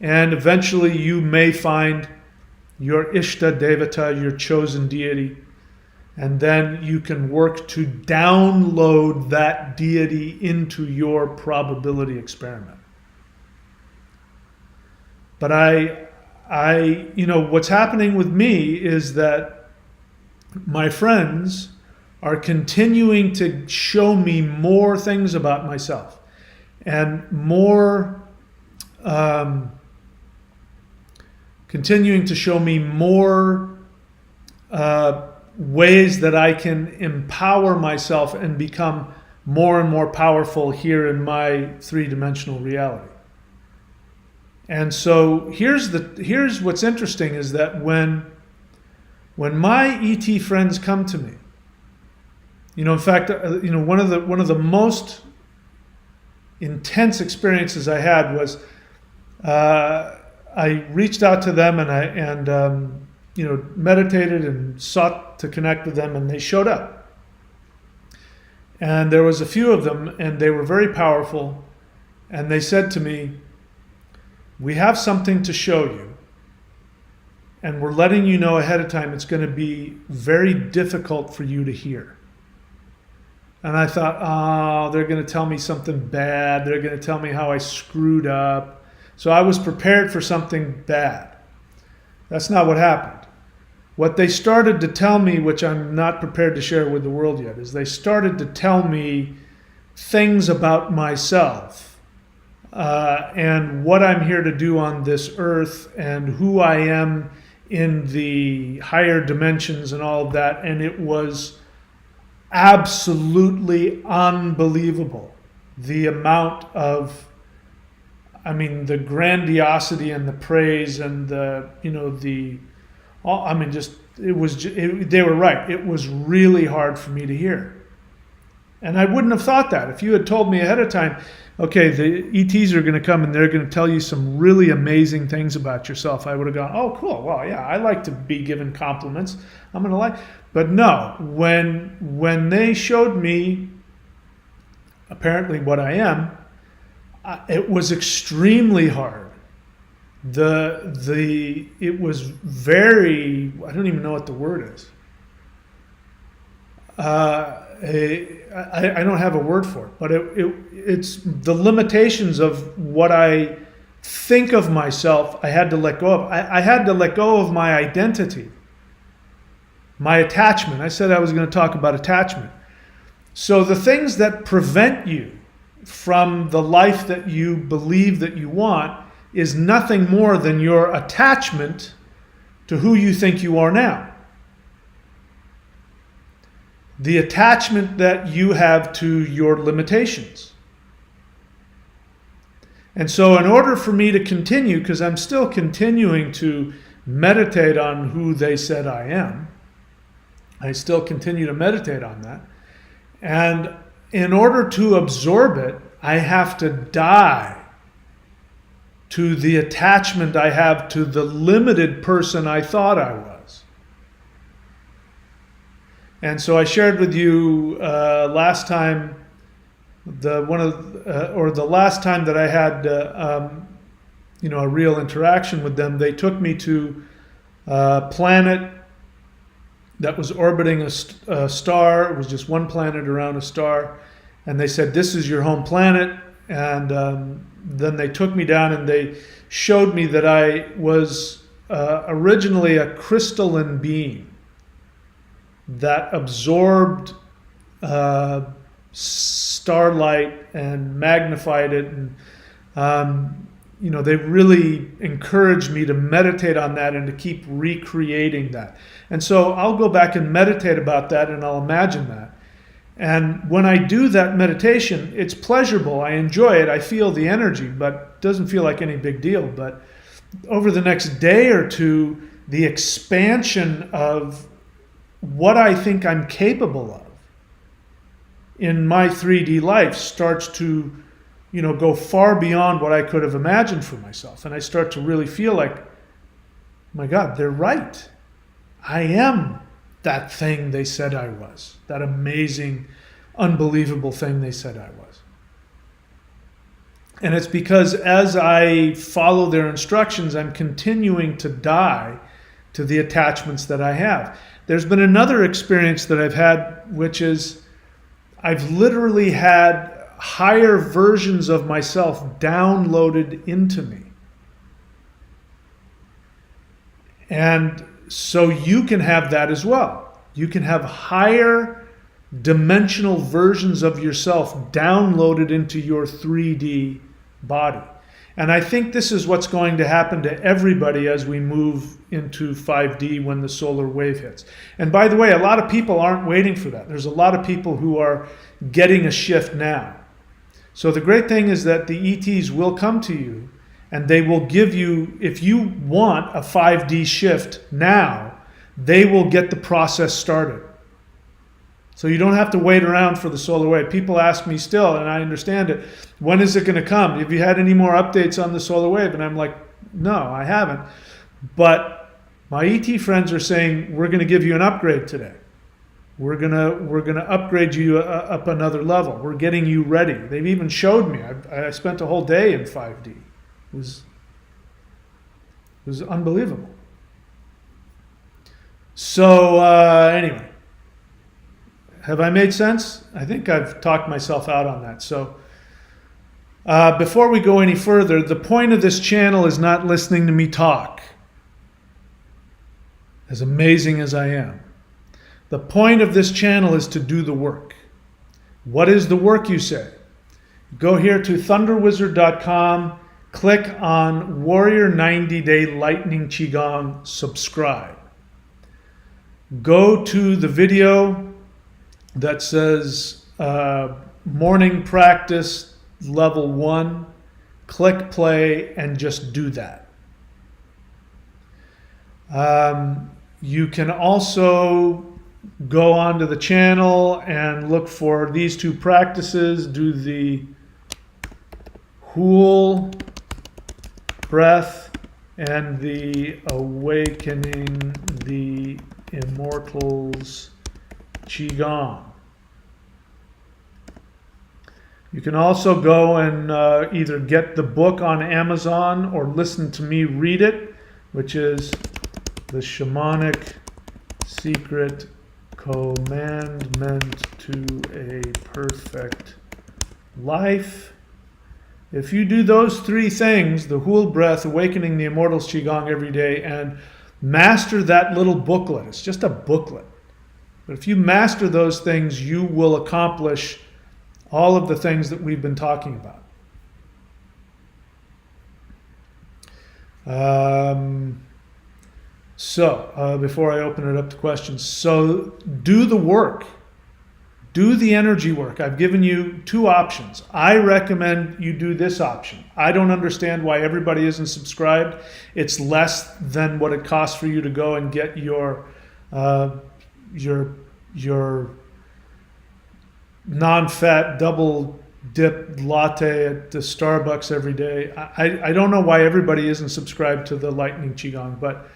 and eventually you may find your Ishta Devata, your chosen deity, and then you can work to download that deity into your probability experiment. But what's happening with me is that my friends are continuing to show me more things about myself, and more, continuing to show me more ways that I can empower myself and become more and more powerful here in my three-dimensional reality. And so here's what's interesting is that when my ET friends come to me, in fact, one of the most intense experiences I had was I reached out to them and meditated and sought to connect with them, and they showed up. And there was a few of them, and they were very powerful, and they said to me, "We have something to show you, and we're letting you know ahead of time it's going to be very difficult for you to hear." And I thought, oh, they're going to tell me something bad. They're going to tell me how I screwed up. So I was prepared for something bad. That's not what happened. What they started to tell me, which I'm not prepared to share with the world yet, is they started to tell me things about myself and what I'm here to do on this earth and who I am in the higher dimensions and all of that. And it was absolutely unbelievable. The amount of, the grandiosity and the praise and they were right. It was really hard for me to hear. And I wouldn't have thought that. If you had told me ahead of time, okay, the ETs are going to come and they're going to tell you some really amazing things about yourself, I would have gone, oh, cool. Well, yeah, I like to be given compliments. I'm going to like. But no, when they showed me apparently what I am, it was extremely hard. It was very, I don't even know what the word is. I don't have a word for it, but it's the limitations of what I think of myself. I had to let go of. I had to let go of my identity, my attachment. I said I was going to talk about attachment. So the things that prevent you from the life that you believe that you want is nothing more than your attachment to who you think you are now. The attachment that you have to your limitations. And so in order for me to continue, because I'm still continuing to meditate on who they said I am, I still continue to meditate on that. And in order to absorb it, I have to die to the attachment I have to the limited person I thought I was. And so I shared with you last time, the last time that I had a real interaction with them. They took me to a planet that was orbiting a star. It was just one planet around a star. And they said, this is your home planet. And then they took me down and they showed me that I was originally a crystalline being that absorbed starlight and magnified it. And, they really encouraged me to meditate on that and to keep recreating that. And so I'll go back and meditate about that, and I'll imagine that. And when I do that meditation, it's pleasurable. I enjoy it. I feel the energy, but it doesn't feel like any big deal. But over the next day or two, the expansion of what I think I'm capable of in my 3D life starts to, go far beyond what I could have imagined for myself. And I start to really feel like, my God, they're right. I am that thing they said I was, that amazing, unbelievable thing they said I was. And it's because as I follow their instructions, I'm continuing to die to the attachments that I have. There's been another experience that I've had, which is I've literally had higher versions of myself downloaded into me. And so you can have that as well. You can have higher dimensional versions of yourself downloaded into your 3D body. And I think this is what's going to happen to everybody as we move into 5D when the solar wave hits. And by the way, a lot of people aren't waiting for that. There's a lot of people who are getting a shift now. So the great thing is that the ETs will come to you and they will give you, if you want a 5D shift now, they will get the process started. So you don't have to wait around for the solar wave. People ask me still, and I understand it, when is it going to come? Have you had any more updates on the solar wave? And I'm like, no, I haven't. But my ET friends are saying, we're going to give you an upgrade today. We're gonna upgrade you up another level. We're getting you ready. They've even showed me. I spent a whole day in 5D. It was unbelievable. So anyway, have I made sense? I think I've talked myself out on that. So before we go any further, the point of this channel is not listening to me talk, as amazing as I am. The point of this channel is to do the work. What is the work, you say? Go here to thunderwizard.com, click on Warrior 90 Day Lightning Qigong, subscribe. Go to the video that says Morning Practice Level 1, click play, and just do that. You can also go onto the channel and look for these two practices. Do the Hool breath and the Awakening the Immortals Qigong. You can also go and either get the book on Amazon or listen to me read it, which is The Shamanic Secret Commandment to a Perfect Life. If you do those three things, the Hool breath, Awakening the Immortals Qigong every day, and master that little booklet. It's just a booklet. But if you master those things, you will accomplish all of the things that we've been talking about. Before I open it up to questions, so do the work. Do the energy work. I've given you two options. I recommend you do this option. I don't understand why everybody isn't subscribed. It's less than what it costs for you to go and get your non-fat double dip latte at the Starbucks every day. I don't know why everybody isn't subscribed to the Lightning Qigong, but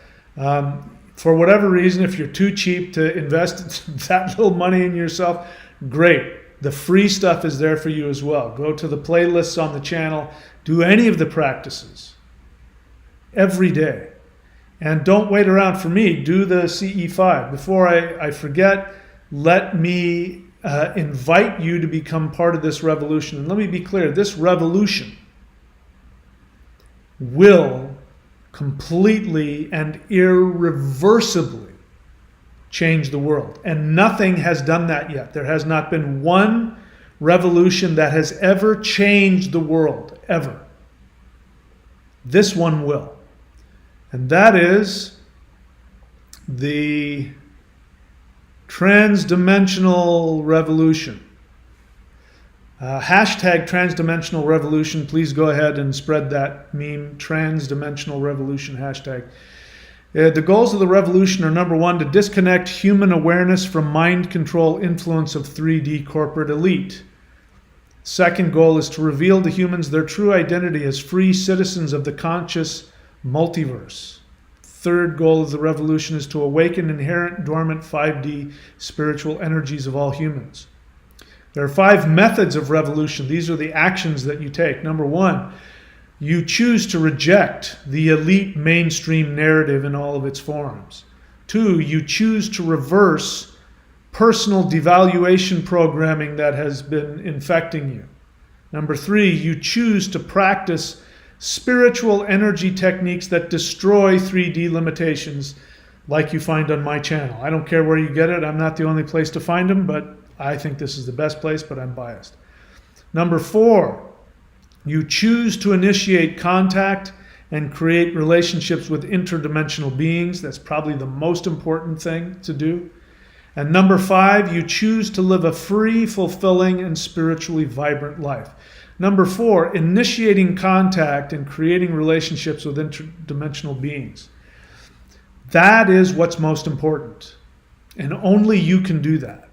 for whatever reason, if you're too cheap to invest that little money in yourself, great. The free stuff is there for you as well. Go to the playlists on the channel. Do any of the practices every day. And don't wait around for me. Do the CE5. Before I forget, let me invite you to become part of this revolution. And let me be clear, this revolution will completely and irreversibly change the world. And nothing has done that yet. There has not been one revolution that has ever changed the world, ever. This one will. And that is the transdimensional revolution. Hashtag transdimensional revolution. Please go ahead and spread that meme, transdimensional revolution hashtag. The goals of the revolution are, number one, to disconnect human awareness from mind control influence of 3D corporate elite. Second goal is to reveal to humans their true identity as free citizens of the conscious multiverse. Third goal of the revolution is to awaken inherent dormant 5D spiritual energies of all humans. There are 5 methods of revolution. These are the actions that you take. Number one, you choose to reject the elite mainstream narrative in all of its forms. 2, you choose to reverse personal devaluation programming that has been infecting you. Number 3, you choose to practice spiritual energy techniques that destroy 3D limitations like you find on my channel. I don't care where you get it. I'm not the only place to find them, but I think this is the best place, but I'm biased. Number 4, you choose to initiate contact and create relationships with interdimensional beings. That's probably the most important thing to do. And number 5, you choose to live a free, fulfilling, and spiritually vibrant life. Number 4, initiating contact and creating relationships with interdimensional beings. That is what's most important. And only you can do that.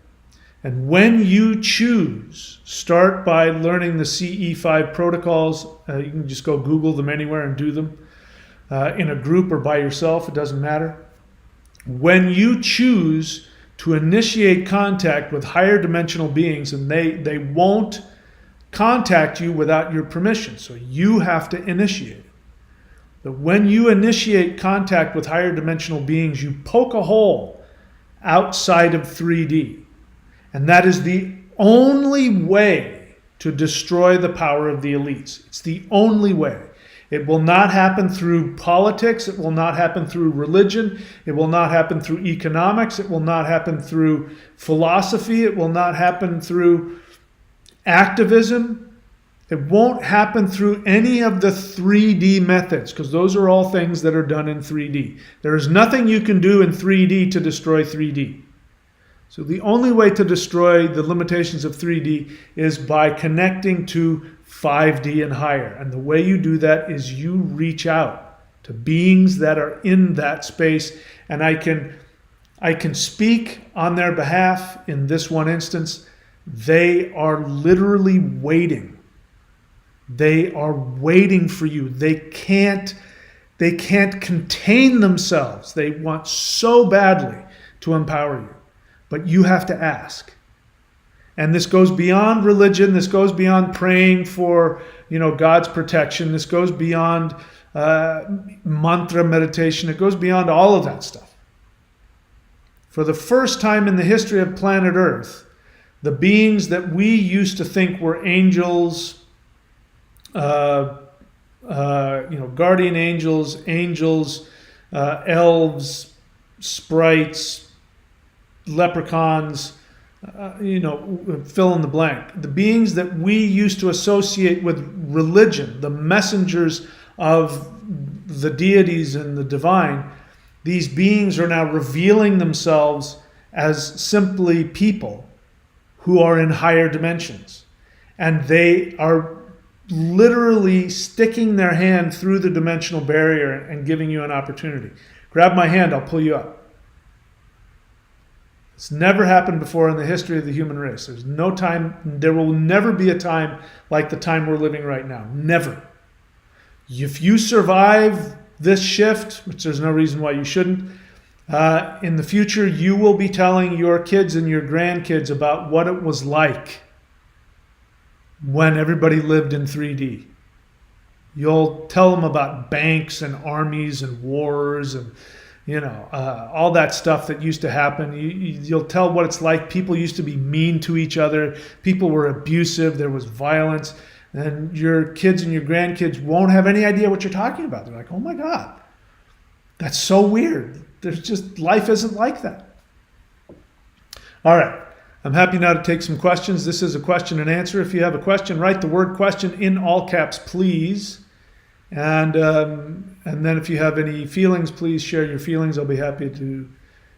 And when you choose, start by learning the CE5 protocols. You can just go Google them anywhere and do them in a group or by yourself. It doesn't matter. When you choose to initiate contact with higher dimensional beings, and they won't contact you without your permission, so you have to initiate it. But when you initiate contact with higher dimensional beings, you poke a hole outside of 3D. And that is the only way to destroy the power of the elites. It's the only way. It will not happen through politics. It will not happen through religion. It will not happen through economics. It will not happen through philosophy. It will not happen through activism. It won't happen through any of the 3D methods, because those are all things that are done in 3D. There is nothing you can do in 3D to destroy 3D. So the only way to destroy the limitations of 3D is by connecting to 5D and higher. And the way you do that is you reach out to beings that are in that space. And I can speak on their behalf in this one instance. They are literally waiting. They are waiting for you. They can't contain themselves. They want so badly to empower you. But you have to ask. And this goes beyond religion. This goes beyond praying for, God's protection. This goes beyond mantra meditation. It goes beyond all of that stuff. For the first time in the history of planet Earth, the beings that we used to think were angels, guardian angels, elves, sprites, leprechauns, fill in the blank. The beings that we used to associate with religion, the messengers of the deities and the divine, these beings are now revealing themselves as simply people who are in higher dimensions. And they are literally sticking their hand through the dimensional barrier and giving you an opportunity. Grab my hand, I'll pull you up. It's never happened before in the history of the human race. There's no time, there will never be a time like the time we're living right now. Never. If you survive this shift, which there's no reason why you shouldn't, in the future you will be telling your kids and your grandkids about what it was like when everybody lived in 3D. You'll tell them about banks and armies and wars and all that stuff that used to happen. You'll tell what it's like. People used to be mean to each other. People were abusive. There was violence. And your kids and your grandkids won't have any idea what you're talking about. They're like, oh my God, that's so weird. Life isn't like that. All right. I'm happy now to take some questions. This is a question and answer. If you have a question, write the word question in all caps, please. And then if you have any feelings, please share your feelings. I'll be happy to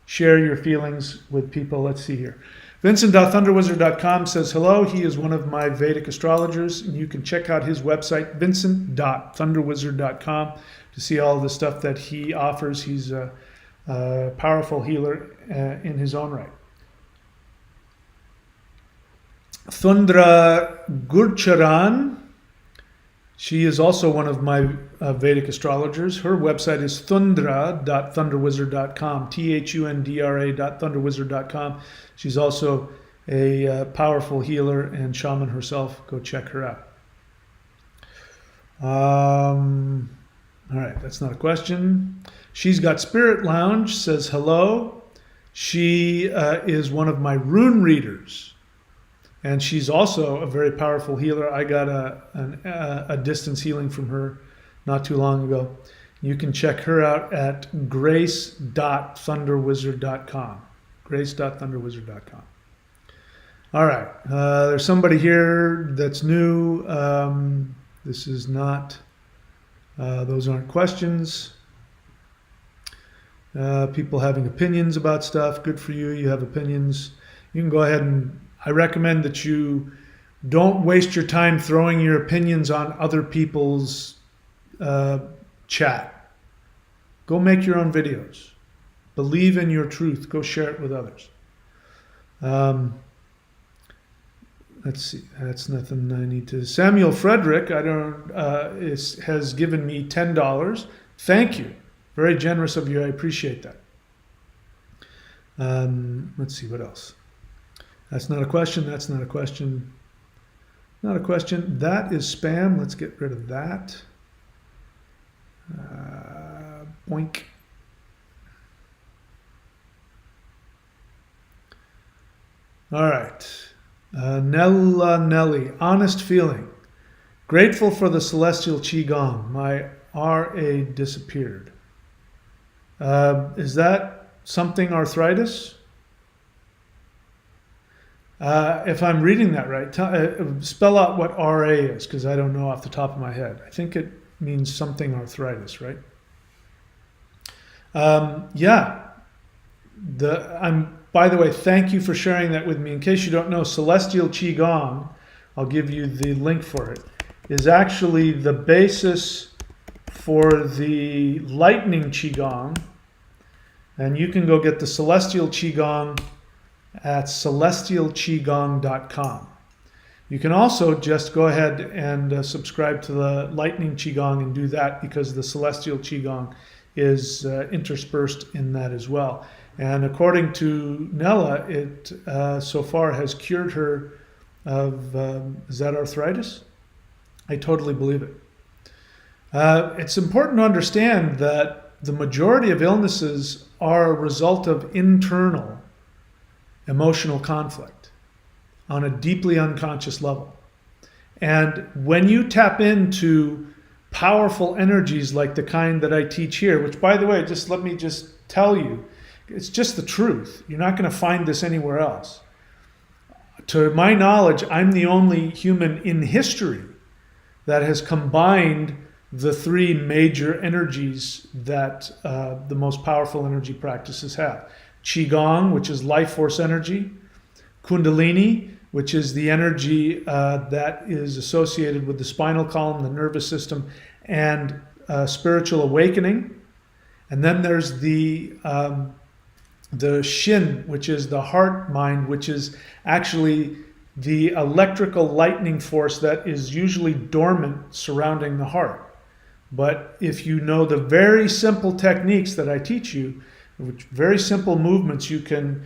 share your feelings with people. Let's see here. Vincent.thunderwizard.com says hello. He is one of my Vedic astrologers, and you can check out his website, vincent.thunderwizard.com, to see all the stuff that he offers. He's a powerful healer in his own right. Thundra Gurcharan, she is also one of my Vedic astrologers. Her website is thundra.thunderwizard.com, thundra.thunderwizard.com. She's also a powerful healer and shaman herself. Go check her out. All right, that's not a question. She's Got Spirit Lounge says hello. She is one of my rune readers. And she's also a very powerful healer. I got a distance healing from her not too long ago. You can check her out at grace.thunderwizard.com. Grace.thunderwizard.com. All right. There's somebody here that's new. This is not, those aren't questions. People having opinions about stuff. Good for you. You have opinions. You can go ahead and I recommend that you don't waste your time throwing your opinions on other people's chat. Go make your own videos. Believe in your truth. Go share it with others. Let's see. That's nothing I need to. Samuel Frederick, has given me $10. Thank you. Very generous of you. I appreciate that. Let's see what else. That's not a question. That's not a question. Not a question. That is spam. Let's get rid of that. Boink. All right. Nella Nelly. Honest feeling. Grateful for the celestial qigong. My RA disappeared. Is that something arthritis? If I'm reading that right, spell out what RA is, because I don't know off the top of my head. I think it means something arthritis, right? Yeah. By the way, thank you for sharing that with me. In case you don't know, Celestial Qigong, I'll give you the link for it, is actually the basis for the lightning Qigong. And you can go get the Celestial Qigong at celestialqigong.com. You can also just go ahead and subscribe to the Lightning Qigong and do that, because the Celestial Qigong is interspersed in that as well. And according to Nella, it so far has cured her of, is that arthritis? I totally believe it. It's important to understand that the majority of illnesses are a result of internal emotional conflict on a deeply unconscious level. And when you tap into powerful energies like the kind that I teach here, which, by the way, just let me just tell you, it's just the truth. You're not going to find this anywhere else. To my knowledge, I'm the only human in history that has combined the three major energies that the most powerful energy practices have. Qigong, which is life force energy, Kundalini, which is the energy that is associated with the spinal column, the nervous system, and spiritual awakening. And then there's the Shin, which is the heart mind, which is actually the electrical lightning force that is usually dormant surrounding the heart. But if you know the very simple techniques that I teach you, which very simple movements, you can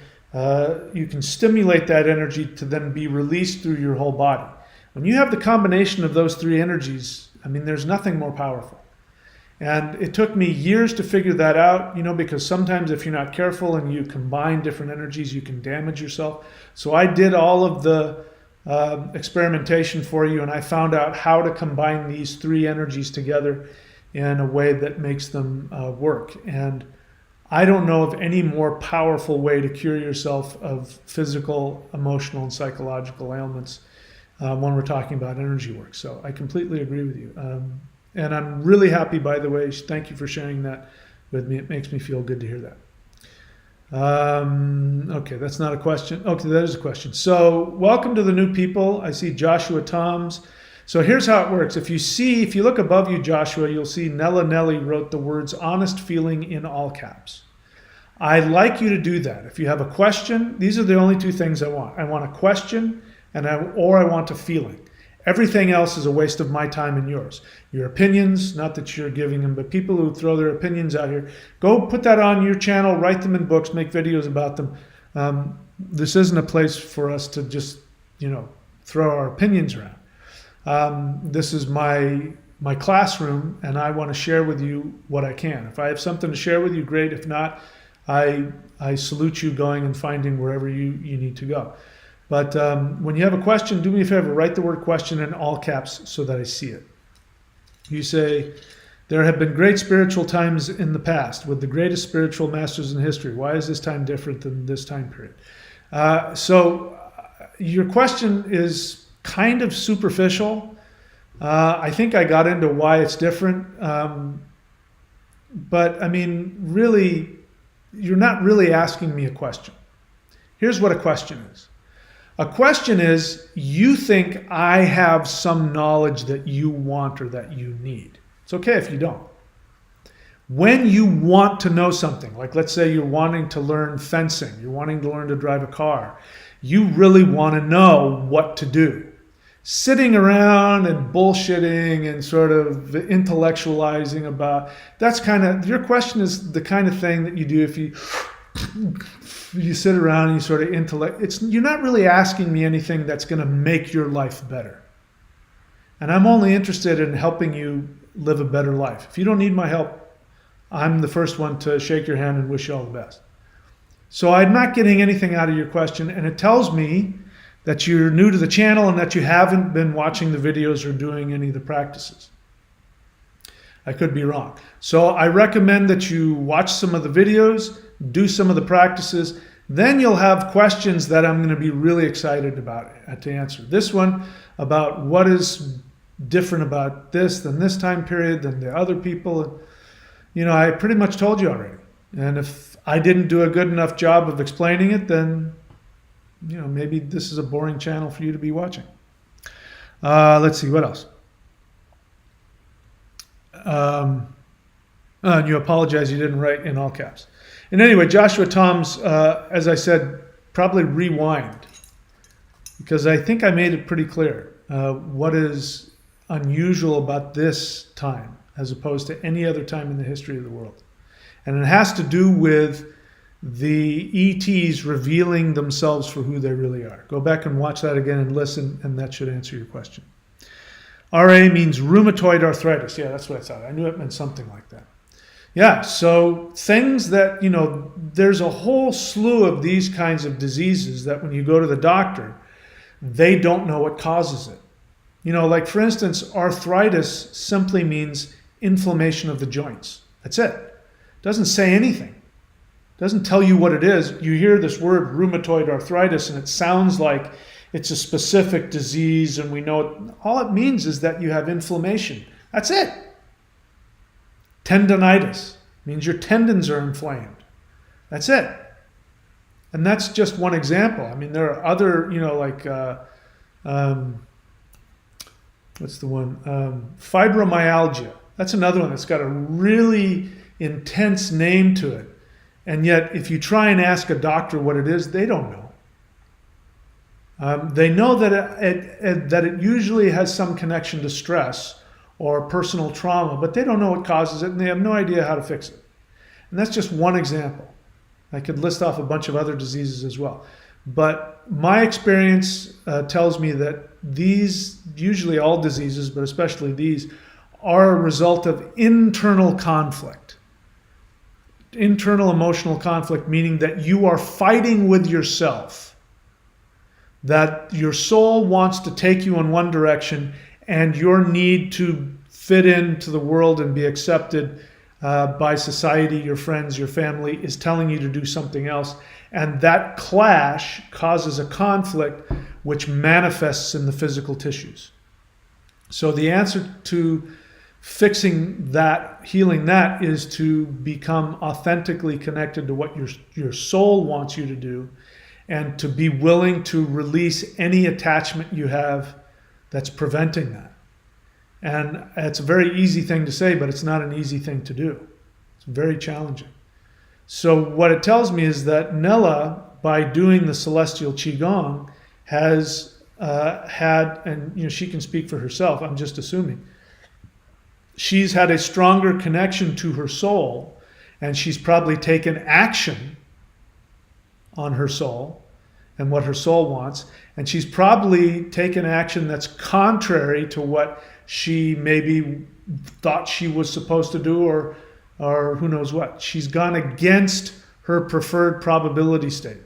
stimulate that energy to then be released through your whole body. When you have the combination of those three energies, I mean, there's nothing more powerful. And it took me years to figure that out, because sometimes if you're not careful and you combine different energies, you can damage yourself. So I did all of the experimentation for you, and I found out how to combine these three energies together in a way that makes them work. And I don't know of any more powerful way to cure yourself of physical, emotional, and psychological ailments when we're talking about energy work. So I completely agree with you. And I'm really happy, by the way, thank you for sharing that with me. It makes me feel good to hear that. Okay, that's not a question. Okay, that is a question. So, welcome to the new people. I see Joshua Toms. So here's how it works. If you look above you, Joshua, you'll see Nella Nelly wrote the words honest feeling in all caps. I'd like you to do that. If you have a question, these are the only two things I want. I want a question or I want a feeling. Everything else is a waste of my time and yours. Your opinions, not that you're giving them, but people who throw their opinions out here, go put that on your channel, write them in books, make videos about them. This isn't a place for us to just, throw our opinions around. This is my classroom, and I want to share with you what I can. If I have something to share with you, great. If not, I salute you going and finding wherever you need to go. But when you have a question, do me a favor, write the word question in all caps so that I see it. You say, there have been great spiritual times in the past with the greatest spiritual masters in history. Why is this time different than this time period? So your question is kind of superficial. I think I got into why it's different. But I mean, really, you're not really asking me a question. Here's what a question is. A question is, you think I have some knowledge that you want or that you need. It's okay if you don't. When you want to know something, like let's say you're wanting to learn fencing, you're wanting to learn to drive a car, you really want to know what to do. Sitting around and bullshitting and sort of intellectualizing about, your question is the kind of thing that you do if you sit around and you sort of you're not really asking me anything that's going to make your life better. And I'm only interested in helping you live a better life. If you don't need my help, I'm the first one to shake your hand and wish you all the best. So I'm not getting anything out of your question, and it tells me that you're new to the channel and that you haven't been watching the videos or doing any of the practices. I could be wrong. So I recommend that you watch some of the videos, do some of the practices, then you'll have questions that I'm going to be really excited about to answer. This one about what is different about this than this time period than the other people. I pretty much told you already. And if I didn't do a good enough job of explaining it, then maybe this is a boring channel for you to be watching. Let's see, what else? And you apologize you didn't write in all caps. And anyway, Joshua Toms, as I said, probably rewind, because I think I made it pretty clear what is unusual about this time as opposed to any other time in the history of the world. And it has to do with the ETs revealing themselves for who they really are. Go back and watch that again and listen, and that should answer your question. RA means rheumatoid arthritis. Yeah, that's what I thought. I knew it meant something like that. Yeah, so things that, there's a whole slew of these kinds of diseases that when you go to the doctor, they don't know what causes it. Like for instance, arthritis simply means inflammation of the joints. That's it. It doesn't say anything. It doesn't tell you what it is. You hear this word rheumatoid arthritis and it sounds like it's a specific disease and we know it. All it means is that you have inflammation. That's it. Tendonitis means your tendons are inflamed. That's it. And that's just one example. I mean, there are other, what's the one? Fibromyalgia. That's another one that's got a really intense name to it. And yet, if you try and ask a doctor what it is, they don't know. They know that it usually has some connection to stress or personal trauma, but they don't know what causes it, and they have no idea how to fix it. And that's just one example. I could list off a bunch of other diseases as well. But my experience tells me that these, usually all diseases, but especially these, are a result of internal conflict. Internal emotional conflict, meaning that you are fighting with yourself. That your soul wants to take you in one direction and your need to fit into the world and be accepted by society, your friends, your family, is telling you to do something else. And that clash causes a conflict which manifests in the physical tissues. So the answer to fixing that, healing that, is to become authentically connected to what your soul wants you to do, and to be willing to release any attachment you have that's preventing that. And it's a very easy thing to say, but it's not an easy thing to do. It's very challenging. So what it tells me is that Nella, by doing the celestial qigong, has had, and she can speak for herself, I'm just assuming, she's had a stronger connection to her soul, and she's probably taken action on her soul and what her soul wants, and she's probably taken action that's contrary to what she maybe thought she was supposed to do, or who knows what. She's gone against her preferred probability state,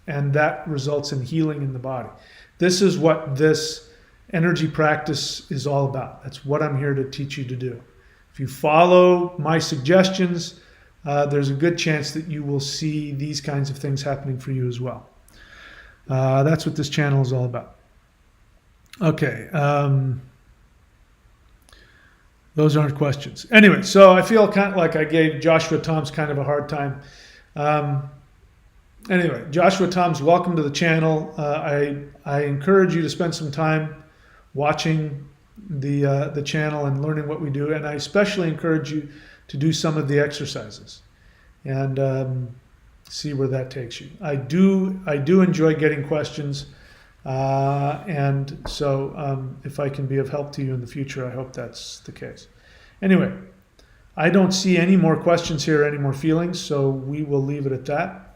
and that results in healing in the body. This is what this energy practice is all about. That's what I'm here to teach you to do. If you follow my suggestions, there's a good chance that you will see these kinds of things happening for you as well. That's what this channel is all about. Okay. Those aren't questions. Anyway, so I feel kind of like I gave Joshua Toms kind of a hard time. Anyway, Joshua Toms, welcome to the channel. I encourage you to spend some time watching the channel and learning what we do, and I especially encourage you to do some of the exercises and see where that takes you. I do enjoy getting questions, and so if I can be of help to you in the future, I hope that's the case. Anyway, I don't see any more questions here, any more feelings, so we will leave it at that.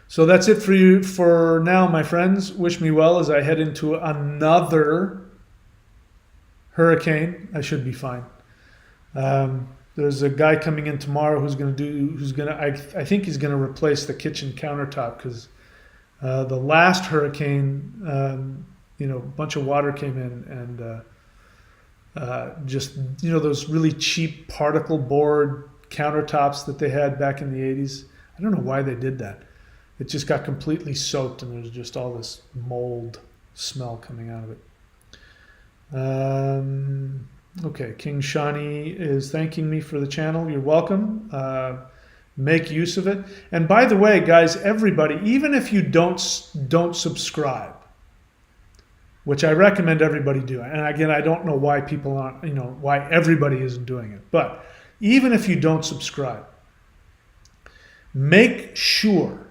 So that's it for you for now, my friends. Wish me well as I head into another hurricane. I should be fine. There's a guy coming in tomorrow I think he's gonna replace the kitchen countertop, because the last hurricane, a bunch of water came in, and just those really cheap particle board countertops that they had back in the 80s. I don't know why they did that. It just got completely soaked, and there's just all this mold smell coming out of it. Okay, King Shani is thanking me for the channel. You're welcome. Make use of it. And by the way, guys, everybody, even if you don't subscribe, which I recommend everybody do. And again, I don't know why people aren't, why everybody isn't doing it. But even if you don't subscribe, make sure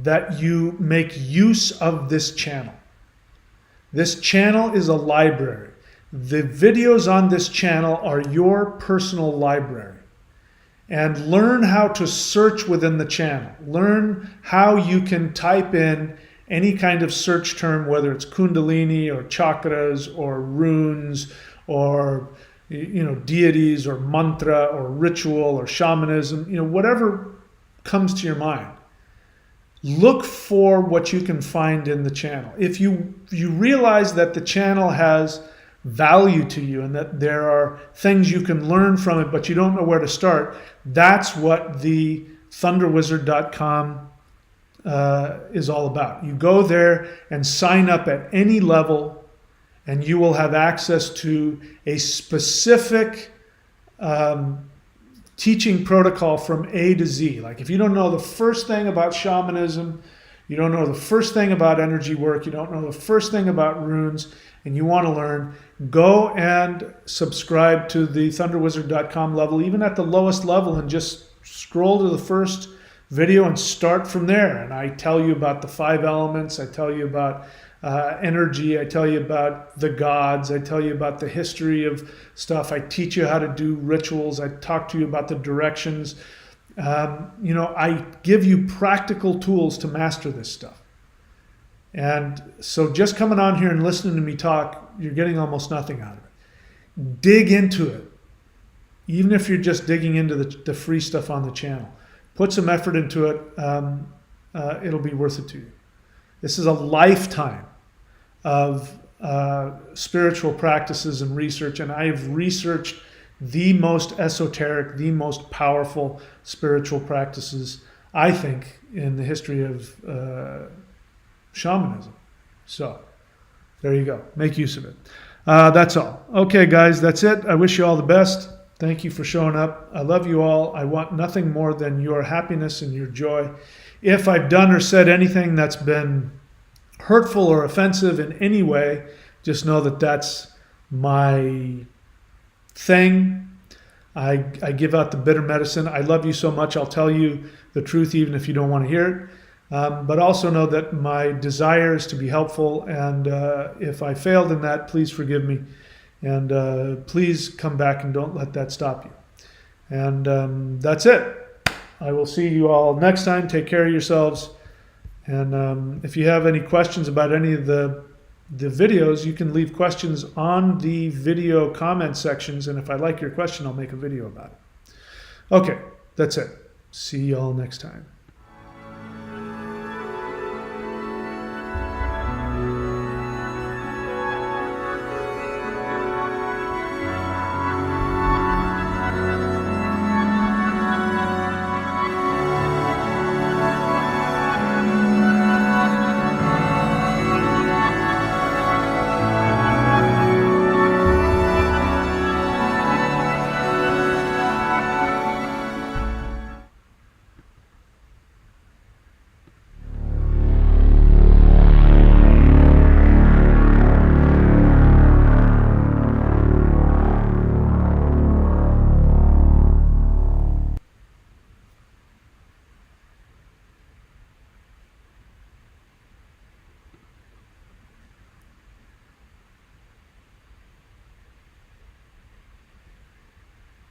that you make use of this channel. This channel is a library. The videos on this channel are your personal library. And learn how to search within the channel. Learn how you can type in any kind of search term, whether it's Kundalini or chakras or runes or deities or mantra or ritual or shamanism, whatever comes to your mind. Look for what you can find in the channel. If you realize that the channel has value to you and that there are things you can learn from it, but you don't know where to start, that's what the thunderwizard.com is all about. You go there and sign up at any level, and you will have access to a specific teaching protocol from A to Z. Like if you don't know the first thing about shamanism, you don't know the first thing about energy work, you don't know the first thing about runes, and you want to learn, go and subscribe to the thunderwizard.com level, even at the lowest level, and just scroll to the first video and start from there. And I tell you about the 5 elements, I tell you about energy, I tell you about the gods, I tell you about the history of stuff, I teach you how to do rituals, I talk to you about the directions. I give you practical tools to master this stuff. And so just coming on here and listening to me talk, you're getting almost nothing out of it. Dig into it. Even if you're just digging into the free stuff on the channel. Put some effort into it. It'll be worth it to you. This is a lifetime of spiritual practices and research, and I have researched the most esoteric, the most powerful spiritual practices, I think, in the history of shamanism. So there you go. Make use of it. That's all. Okay, guys, that's it. I wish you all the best. Thank you for showing up. I love you all. I want nothing more than your happiness and your joy. If I've done or said anything that's been hurtful or offensive in any way, just know that that's my thing. I give out the bitter medicine. I love you so much. I'll tell you the truth even if you don't want to hear it. But also know that my desire is to be helpful. And if I failed in that, please forgive me. And please come back and don't let that stop you. And that's it. I will see you all next time. Take care of yourselves. And if you have any questions about any of the videos, you can leave questions on the video comment sections. And if I like your question, I'll make a video about it. Okay, that's it. See y'all next time.